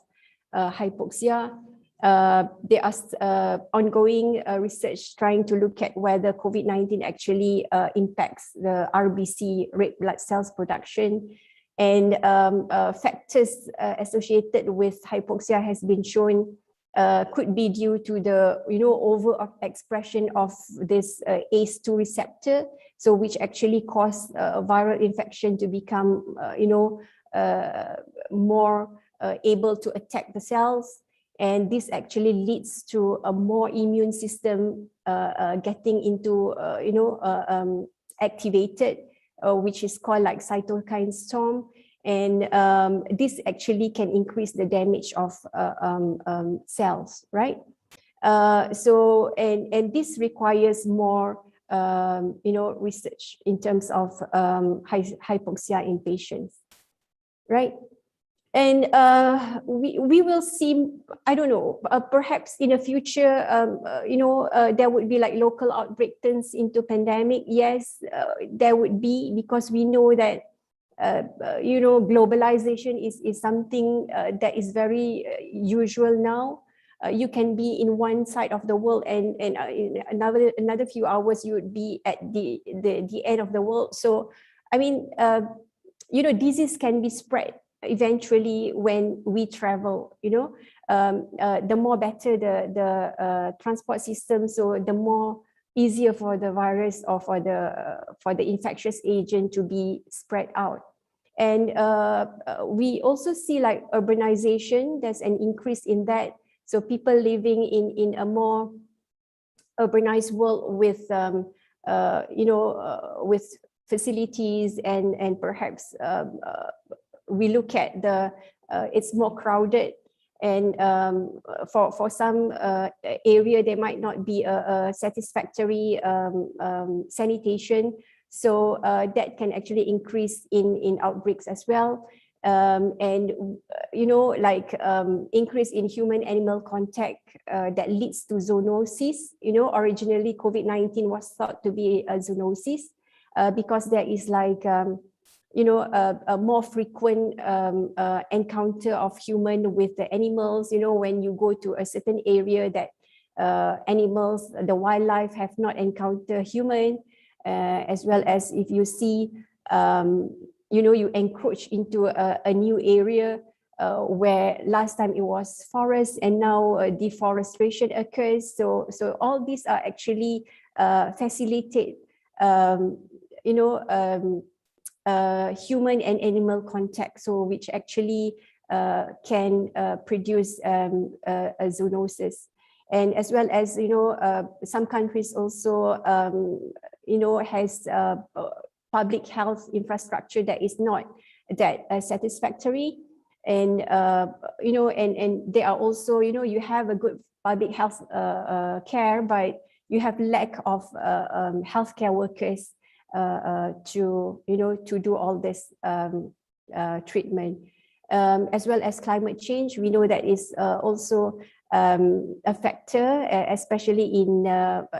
hypoxia. There are ongoing research trying to look at whether COVID-19 actually impacts the RBC, red blood cells production, and factors associated with hypoxia has been shown could be due to the overexpression of this ACE2 receptor, so which actually cause viral infection to become more able to attack the cells. And this actually leads to a more immune system getting into, activated, which is called like cytokine storm. And this actually can increase the damage of cells, right? So, and this requires more, research in terms of hypoxia in patients, right? And we will see, I don't know, perhaps in the future, there would be like local outbreak turns into pandemic. Yes, there would be, because we know that, globalization is something that is very usual now. You can be in one side of the world, and in another few hours you would be at the end of the world. So, I mean, disease can be spread eventually when we travel. The more better the transport system, so the more easier for the virus or for the infectious agent to be spread out. And we also see like urbanization. There's an increase in that. So people living in a more urbanized world with with facilities, and perhaps we look at it's more crowded, and for some area there might not be a satisfactory sanitation. So that can actually increase in outbreaks as well. And increase in human-animal contact that leads to zoonosis. Originally COVID-19 was thought to be a zoonosis because there is like a more frequent encounter of human with the animals. When you go to a certain area that animals, the wildlife have not encountered human, as well as if you see you encroach into a new area where last time it was forest and now deforestation occurs. So all these are actually facilitate human and animal contact, so which actually can produce a zoonosis. And as well as some countries also has public health infrastructure that is not that satisfactory. And and they are also you have a good public health care, but you have lack of healthcare workers to do all this treatment. As well as climate change, we know that is also a factor, especially in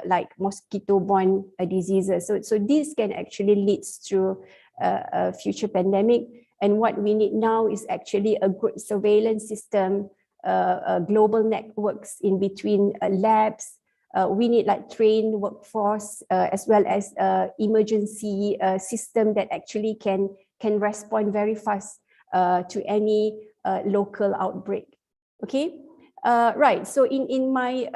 like mosquito-borne diseases. So this can actually lead to a future pandemic. And what we need now is actually a good surveillance system, global networks in between labs. We need like trained workforce, as well as emergency system that actually can respond very fast to any local outbreak. Okay. Right, so in my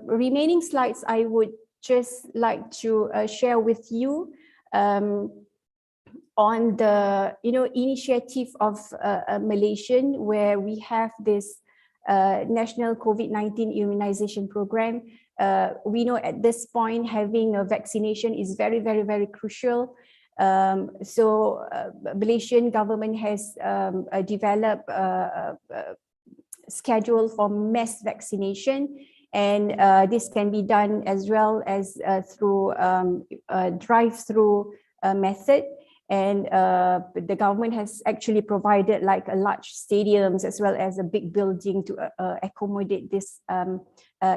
remaining slides, I would just like to share with you on the initiative of Malaysia, where we have this national COVID-19 immunization program. We know at this point having a vaccination is very, very, very crucial. So Malaysian government has developed schedule for mass vaccination, and this can be done as well as through drive-through method. And the government has actually provided like a large stadiums as well as a big building to accommodate this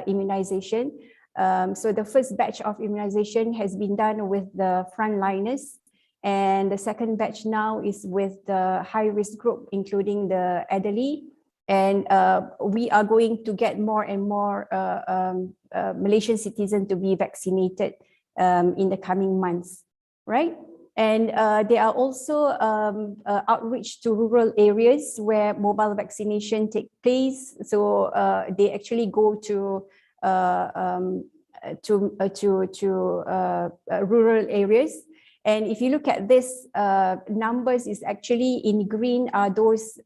immunization. So the first batch of immunization has been done with the frontliners, and the second batch now is with the high-risk group, including the elderly. And we are going to get more and more Malaysian citizens to be vaccinated in the coming months, right? And there are also outreach to rural areas where mobile vaccination take place. So they actually go to rural areas. And if you look at this numbers, is actually in green are those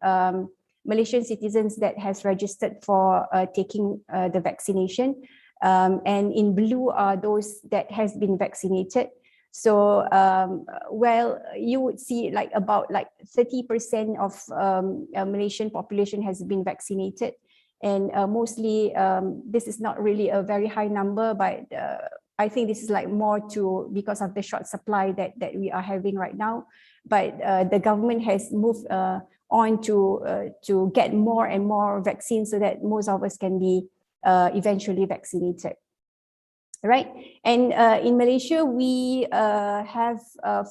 Malaysian citizens that has registered for taking the vaccination, and in blue are those that has been vaccinated. So, well, you would see like about like 30% of Malaysian population has been vaccinated, and mostly this is not really a very high number, but I think this is like more to because of the short supply that we are having right now. But the government has moved on to get more and more vaccines so that most of us can be eventually vaccinated. Right, and in Malaysia, we have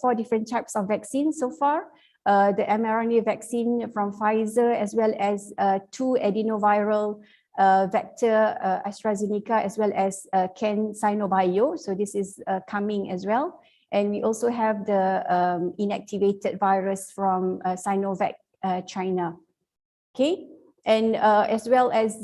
4 different types of vaccines so far. The mRNA vaccine from Pfizer, as well as 2 adenoviral vector AstraZeneca, as well as CanSinoBio. So this is coming as well. And we also have the inactivated virus from Sinovac China. Okay. And as well as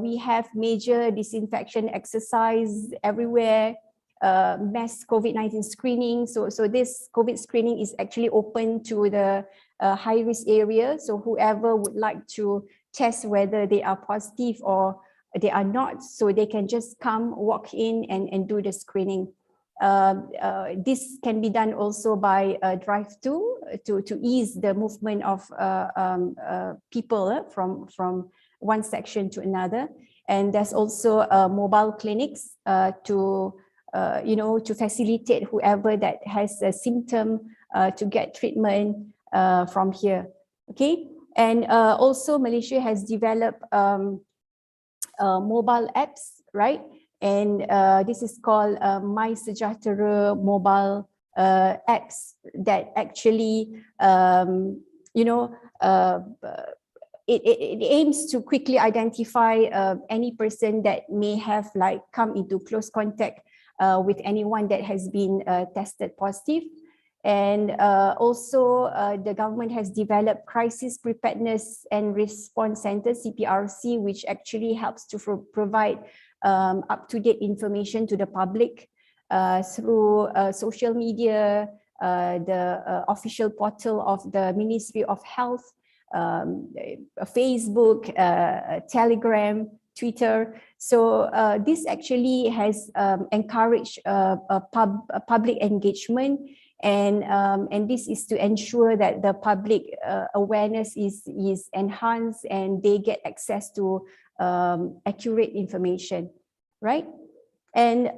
we have major disinfection exercise everywhere, mass COVID-19 screening. So this COVID screening is actually open to the high risk area. So whoever would like to test whether they are positive or they are not, so they can just come, walk in and do the screening. This can be done also by drive-thru to ease the movement of people from one section to another. And there's also mobile clinics to facilitate whoever that has a symptom to get treatment from here. Okay, and also Malaysia has developed mobile apps, right? And this is called My Sejahtera mobile apps that actually, it aims to quickly identify any person that may have like come into close contact with anyone that has been tested positive. And also the government has developed Crisis Preparedness and Response Center, CPRC, which actually helps to provide up-to-date information to the public through social media, the official portal of the Ministry of Health, Facebook, Telegram, Twitter. So this actually has encouraged public engagement, and this is to ensure that the public awareness is enhanced and they get access to accurate information, right? And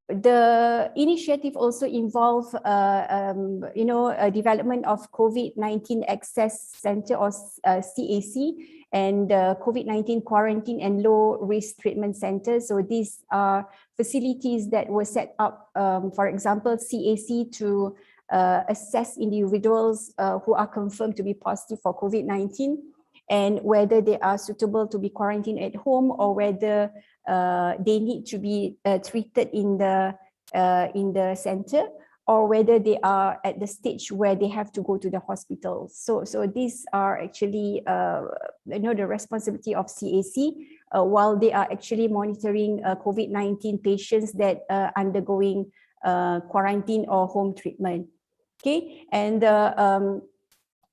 the initiative also involve, a development of COVID-19 Access Center, or CAC, and COVID-19 Quarantine and Low Risk Treatment Center. So these are facilities that were set up, for example, CAC to assess individuals who are confirmed to be positive for COVID-19, and whether they are suitable to be quarantined at home, or whether they need to be treated in the center, or whether they are at the stage where they have to go to the hospital. So these are actually the responsibility of CAC while they are actually monitoring COVID-19 patients that are undergoing quarantine or home treatment. Okay, and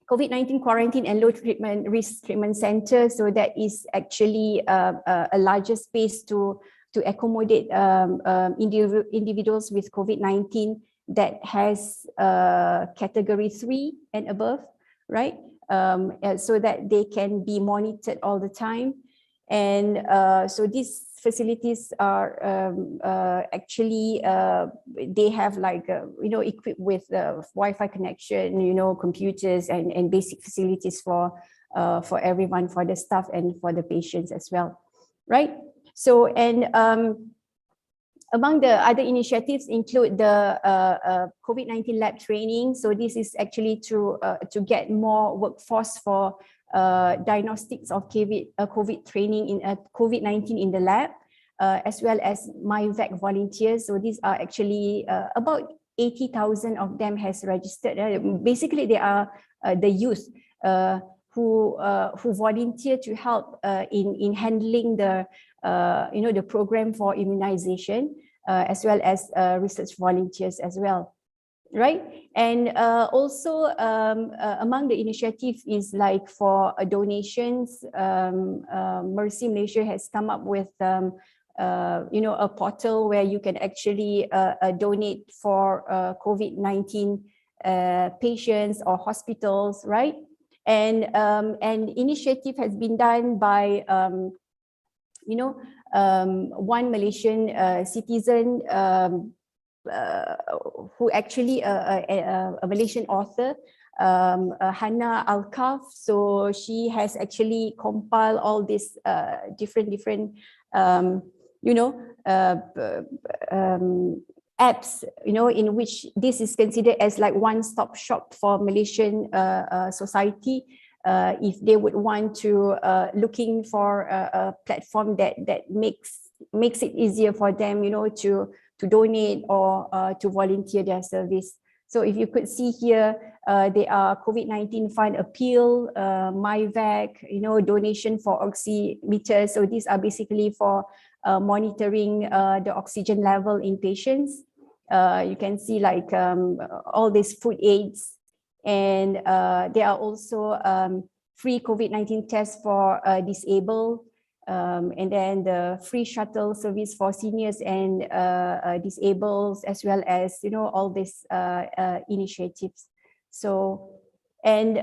COVID-19 Quarantine and Low Risk Treatment Center, so that is actually a larger space to accommodate individuals with COVID-19 that has category 3 and above, right? So that they can be monitored all the time. And so these facilities are actually, they have like, equipped with Wi-Fi connection, computers and basic facilities for everyone, for the staff and for the patients as well, right? So, and among the other initiatives include the COVID-19 Lab Training. So this is actually to get more workforce for diagnostics of COVID training in COVID-19 in the lab, as well as MyVac volunteers. So these are actually about 80,000 of them has registered. Basically, they are the youth who volunteer to help in handling the the program for immunization, as well as research volunteers as well. Right, and also among the initiative is like for donations. Mercy Malaysia has come up with a portal where you can actually donate for COVID-19 patients or hospitals, right? And an initiative has been done by, one Malaysian citizen who actually a Malaysian author, Hannah Alkaf. So she has actually compiled all these different apps, in which this is considered as like one-stop shop for Malaysian society. If they would want to looking for a platform that makes it easier for them, to donate or to volunteer their service. So if you could see here, there are COVID-19 fund appeal, MyVac, donation for oximeters. So these are basically for monitoring the oxygen level in patients. You can see like all these food aids, and there are also free COVID-19 tests for disabled, and then the free shuttle service for seniors and disabled, as well as all these initiatives. So, and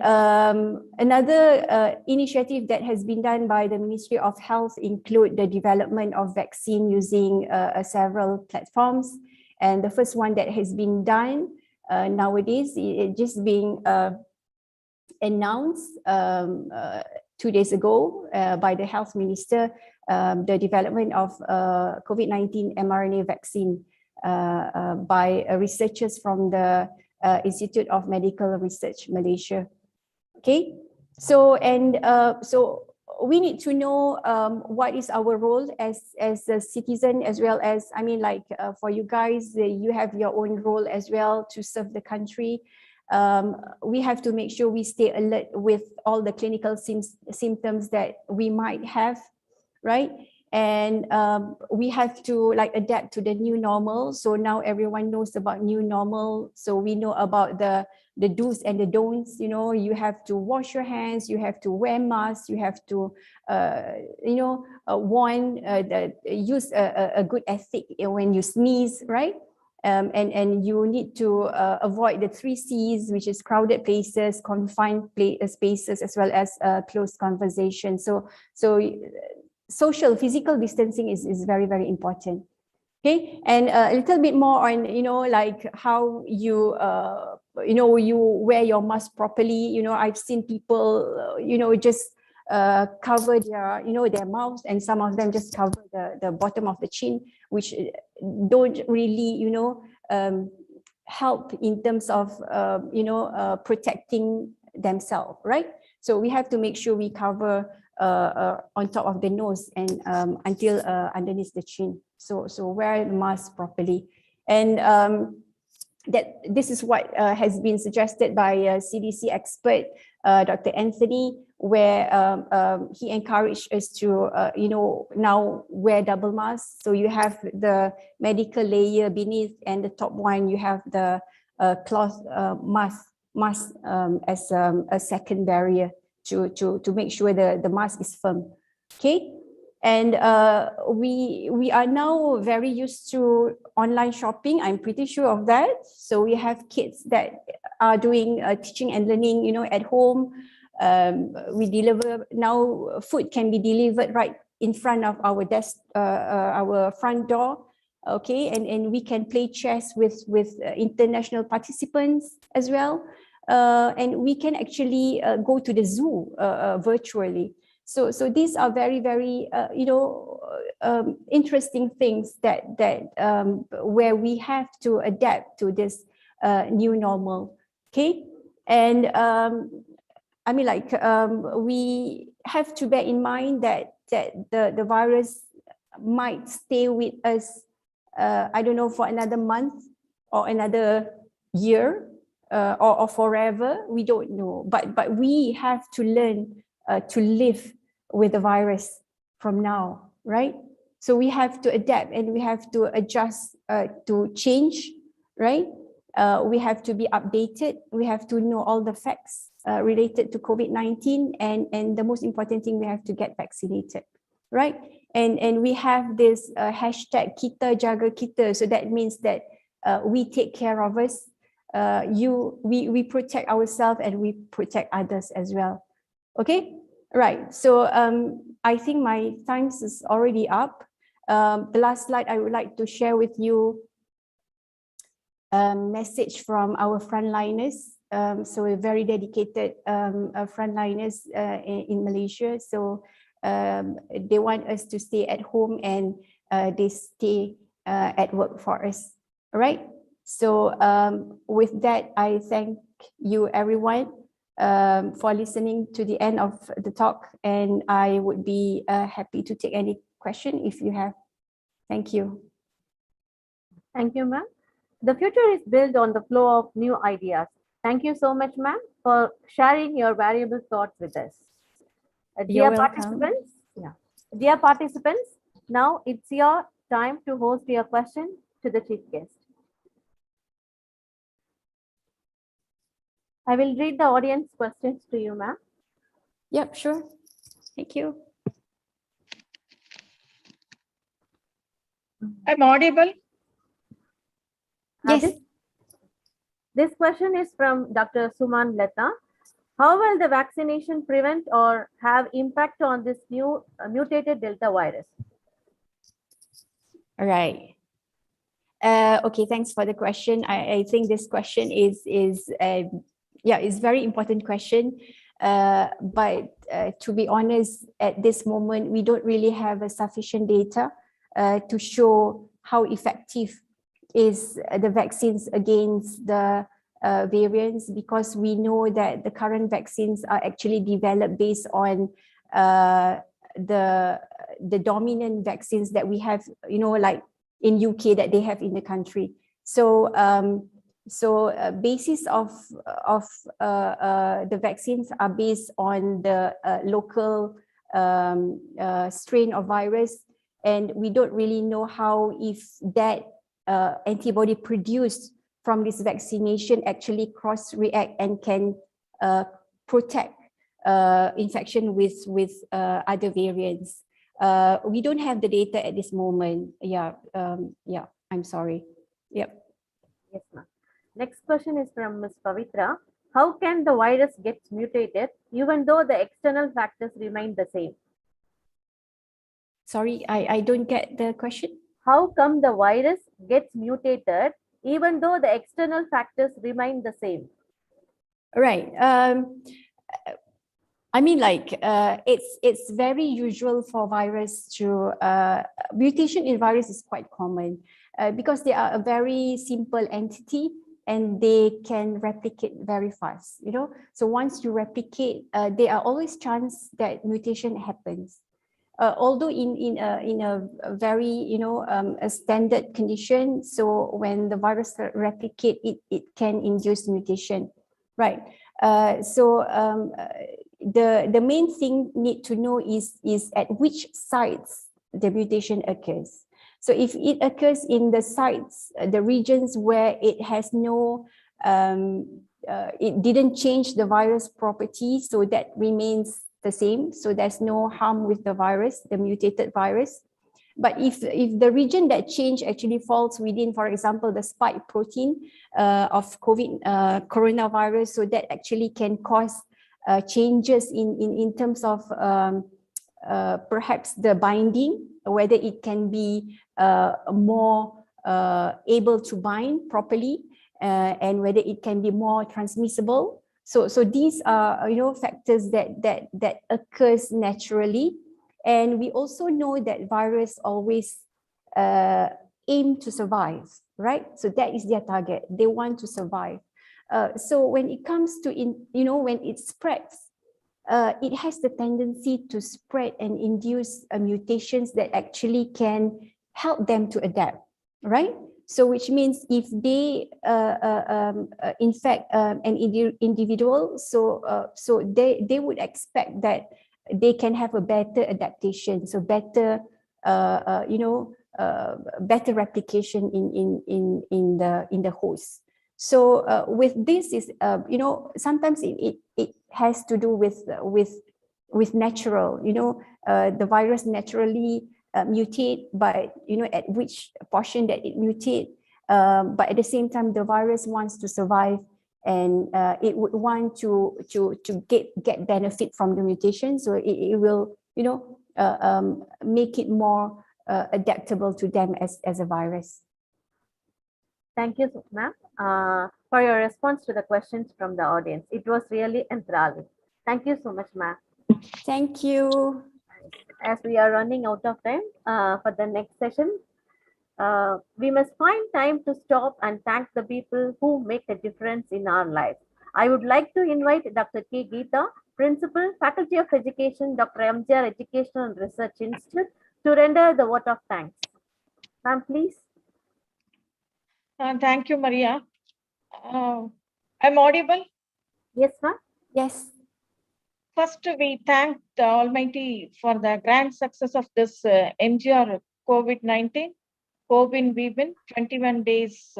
another initiative that has been done by the Ministry of Health include the development of vaccine using several platforms. And the first one that has been done nowadays, it just being announced 2 days ago by the health minister, the development of COVID-19 mRNA vaccine by researchers from the Institute of Medical Research, Malaysia. Okay, so so we need to know what is our role as a citizen, as well as, for you guys, you have your own role as well to serve the country. We have to make sure we stay alert with all the clinical symptoms that we might have, right? And we have to adapt to the new normal. So now everyone knows about new normal. So we know about the do's and the don'ts. You have to wash your hands, you have to wear masks, you have to, use a good ethic when you sneeze, right? And you need to avoid the 3 C's, which is crowded places, confined spaces, as well as closed conversation. So social physical distancing is very, very important. Okay, and a little bit more on how you you wear your mask properly. I've seen people just cover their their mouth, and some of them just cover the bottom of the chin, which don't really help in terms of protecting themselves, right? So we have to make sure we cover on top of the nose and until underneath the chin. So wear the mask properly. And that this is what has been suggested by CDC expert Dr. Anthony, where he encouraged us to now wear double masks. So you have the medical layer beneath, and the top one you have the cloth mask as a second barrier to make sure the mask is firm. Okay, and we are now very used to online shopping. I'm pretty sure of that. So we have kids that are doing teaching and learning, at home. We deliver now. Food can be delivered right in front of our desk, our front door. Okay, and we can play chess with international participants as well. And we can actually go to the zoo virtually. So these are very, very interesting things that where we have to adapt to this new normal. Okay, and we have to bear in mind that the virus might stay with us. I don't know, for another month or another year. Or forever, we don't know. But we have to learn to live with the virus from now, right? So we have to adapt and we have to adjust to change, right? We have to be updated. We have to know all the facts related to COVID-19, and the most important thing, we have to get vaccinated. right? And we have this hashtag kita jaga kita. So that means that we take care of us. We protect ourselves and we protect others as well. Okay, right. So I think my time is already up. The last slide I would like to share with you a message from our frontliners. So we're very dedicated frontliners in Malaysia. So they want us to stay at home and they stay at work for us. All right. So with that, I thank you everyone for listening to the end of the talk, and I would be happy to take any question if you have. Thank you. Thank you, ma'am. The future is built on the flow of new ideas. Thank you so much, ma'am, for sharing your valuable thoughts with us. You're Dear welcome. participants, now it's your time to host your question to the chief guest. I will read the audience questions to you, ma'am. Yep, sure. Thank you. I'm audible. Yes. This question is from Dr. Suman Leta. How will the vaccination prevent or have impact on this new mutated Delta virus? All right. Okay, thanks for the question. I think this question is very important question. But to be honest, at this moment, we don't really have a sufficient data to show how effective is the vaccines against the variants, because we know that the current vaccines are actually developed based on the dominant vaccines that we have, like in UK that they have in the country. So basis of the vaccines are based on the local strain of virus, and we don't really know how if that antibody produced from this vaccination actually cross-react and can protect infection with other variants. We don't have the data at this moment. I'm sorry. Yep. Yes, ma'am. Next question is from Ms. Pavitra. How can the virus get mutated even though the external factors remain the same? Sorry, I don't get the question. How come the virus gets mutated even though the external factors remain the same? Right. I mean, like it's very usual for virus to mutation in virus is quite common because they are a very simple entity and they can replicate very fast. So once you replicate, there are always chance that mutation happens. Although in a very a standard condition, so when the virus replicate, it can induce mutation, right? The main thing need to know is at which sites the mutation occurs. So if it occurs in the sites, the regions where it has no, it didn't change the virus property, so that remains the same. So there's no harm with the virus, the mutated virus. But if the region that changed actually falls within, for example, the spike protein of coronavirus, so that actually can cause changes in terms of perhaps the binding, whether it can be more able to bind properly, and whether it can be more transmissible. So these are factors that occurs naturally. And we also know that virus always aim to survive, right? So that is their target. They want to survive. So when it comes to when it spreads, it has the tendency to spread and induce mutations that actually can help them to adapt, right? So which means if they infect an individual, so they would expect that they can have a better adaptation, so better better replication in the host. So with this is sometimes it has to do with with natural, the virus naturally mutate, but at which portion that it mutate, but at the same time the virus wants to survive, and it would want to get benefit from the mutation, so it will make it more adaptable to them as a virus. Thank you, ma'am, for your response to the questions from the audience. It was really enthralling. Thank you so much, ma'am. Thank you. As we are running out of time for the next session, we must find time to stop and thank the people who make a difference in our lives. I would like to invite Dr. K. Geeta, Principal, Faculty of Education, Dr. MGR Educational and Research Institute, to render the vote of thanks. Ma'am, please. Thank you, Maria. I'm audible? Yes, ma'am. Yes. First, we thank the Almighty for the grand success of this MGR COVID-19. Cowinwin, 21 days,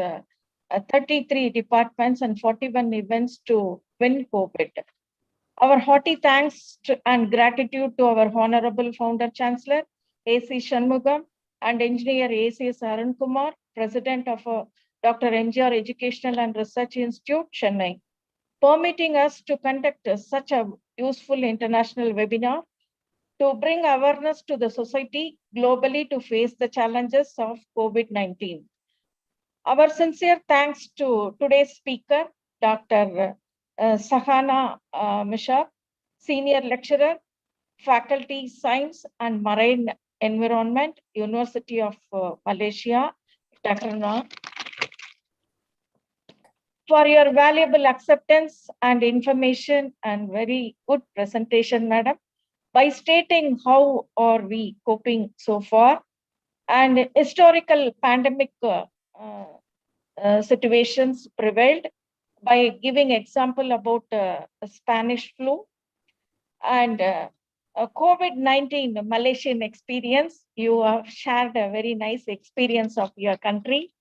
33 departments and 41 events to win COVID. Our hearty thanks and gratitude to our Honorable Founder Chancellor, A.C. Shanmugam, and Engineer A.C.S. Arun Kumar, President of Dr. MGR Educational and Research Institute, Chennai, permitting us to conduct such a useful international webinar to bring awareness to the society globally to face the challenges of COVID-19. Our sincere thanks to today's speaker, Dr. Susana Mishra, Senior Lecturer, Faculty Science and Marine Environment, University of Malaysia, Jakarta, for your valuable acceptance and information and very good presentation, madam, by stating how are we coping so far and historical pandemic situations prevailed, by giving example about Spanish flu and COVID-19 Malaysian experience. You have shared a very nice experience of your country.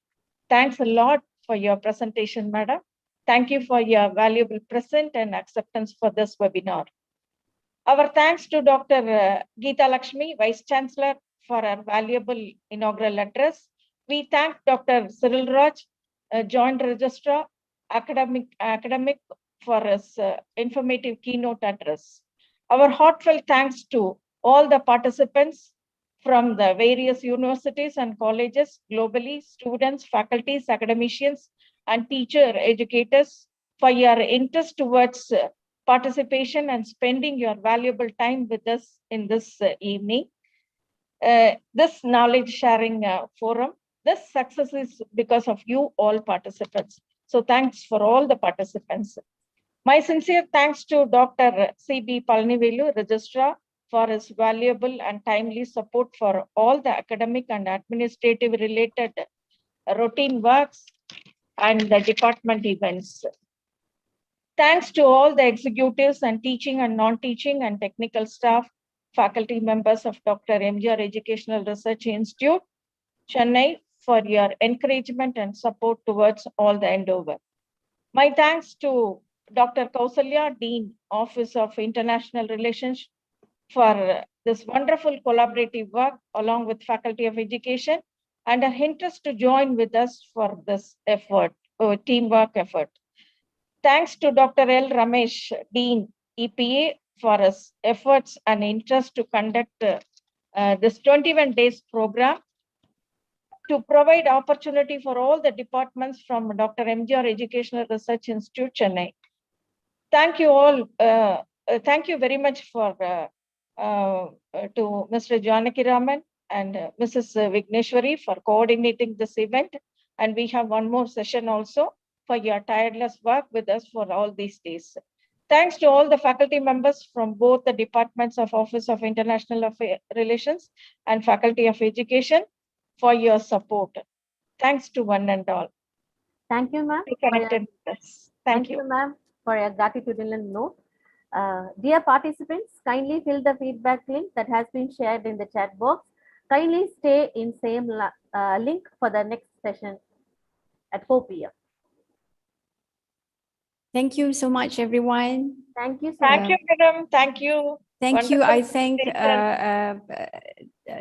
Thanks a lot for your presentation, madam. Thank you for your valuable present and acceptance for this webinar. Our thanks to Dr. Geeta Lakshmi, Vice Chancellor, for her valuable inaugural address. We thank Dr. Cyrilraj, Joint Registrar, Academic for his informative keynote address. Our heartfelt thanks to all the participants from the various universities and colleges globally, students, faculties, academicians, and teacher educators for your interest towards participation and spending your valuable time with us in this evening. This knowledge sharing forum, this success is because of you all participants. So thanks for all the participants. My sincere thanks to Dr. C.B. Palnivelu, Registrar, for his valuable and timely support for all the academic and administrative related routine works and the department events. Thanks to all the executives and teaching and non-teaching and technical staff, faculty members of Dr. MGR Educational Research Institute, Chennai, for your encouragement and support towards all the endeavor. My thanks to Dr. Kausalya, Dean, Office of International Relations, for this wonderful collaborative work along with Faculty of Education and her interest to join with us for this effort, teamwork effort. Thanks to Dr. L. Ramesh, Dean, EPA, for his efforts and interest to conduct this 21 days program to provide opportunity for all the departments from Dr. MGR Educational Research Institute, Chennai. Thank you all. Thank you very much for to Mr. Janaki Raman and Mrs. Vigneshwari for coordinating this event. And we have one more session also for your tireless work with us for all these days. Thanks to all the faculty members from both the departments of Office of International Relations and Faculty of Education for your support. Thanks to one and all. Thank you, ma'am. Thank you, ma'am, for your gratitudinal note. Dear participants, kindly fill the feedback link that has been shared in the chat box. Kindly stay in same link for the next session at 4 p.m. Thank you so much, everyone. Thank you so much. Thank you, madam. Thank you. Thank you. I Wonderful thank presentation.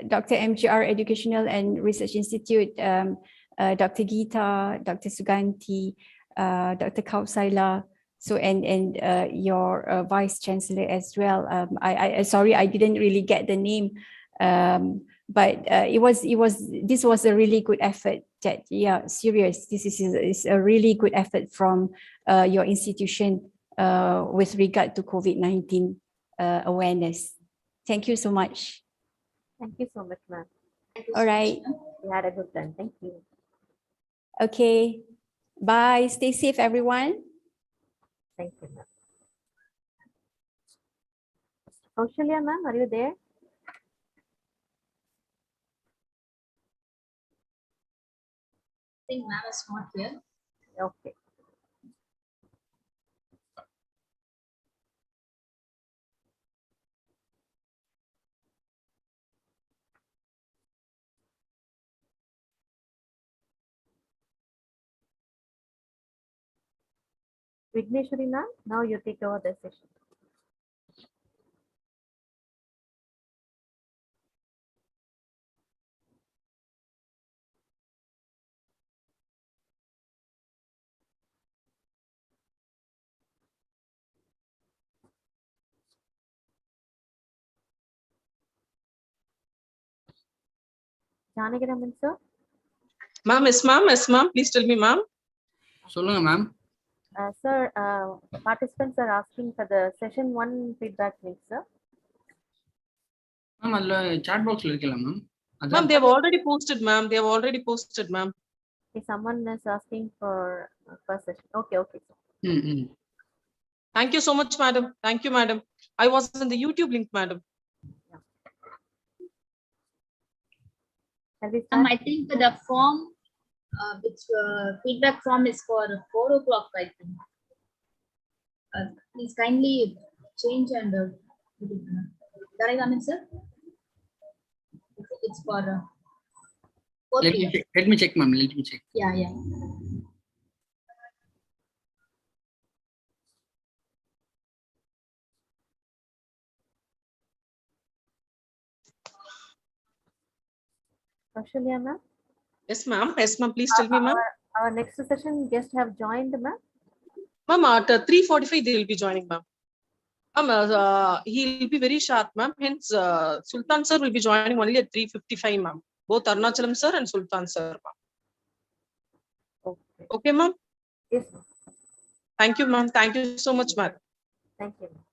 Dr. MGR Educational and Research Institute, Dr. Geeta, Dr. Suganti, Dr. Kausala, so and your Vice Chancellor as well. I sorry I didn't really get the name, but this was a really good effort. That serious. This is a really good effort from your institution with regard to COVID-19 awareness. Thank you so much. Thank you so much, ma'am. Thank you All so much, right. ma'am. We had a good time. Thank you. Okay. Bye. Stay safe, everyone. Thank you, ma'am. Kaushalya, ma'am, are you there? I think ma'am is not here. Okay. Vigneshwari, ma'am, now you take over the session. Janagiraman, sir. Ma'am, yes, ma'am, yes, ma'am. Please tell me, ma'am. சொல்லுங்க ma'am. Sir, participants are asking for the session 1 feedback link, sir. Ma'am அதுல chat பாக்ஸ்ல இருக்கல ma'am. Ma'am, they have already posted, ma'am. They have already posted, ma'am. Okay, someone is asking for first session. Okay, okay. ம். Thank you so much, madam. Thank you, madam. I was in the YouTube link, madam. Shall we start? I think the form, which feedback form is for 4 o'clock, I think. Please kindly change and correct, I mean, sir. It's for 4 Let p.m. me check, ma'am. Let me check. Yeah. Kaushalya, ma'am. Yes, ma'am. Yes, ma'am. Please tell me, ma'am. Our next session guests have joined, ma'am. Ma'am, at 3:45 they will be joining, ma'am. He'll be very sharp, ma'am. Hence, Sultan sir will be joining only at 3:55, ma'am. Both Arunachalam sir and Sultan sir, ma'am. Okay. Okay, ma'am. Yes, ma'am. Thank you, ma'am. Thank you so much, ma'am. Thank you, ma'am.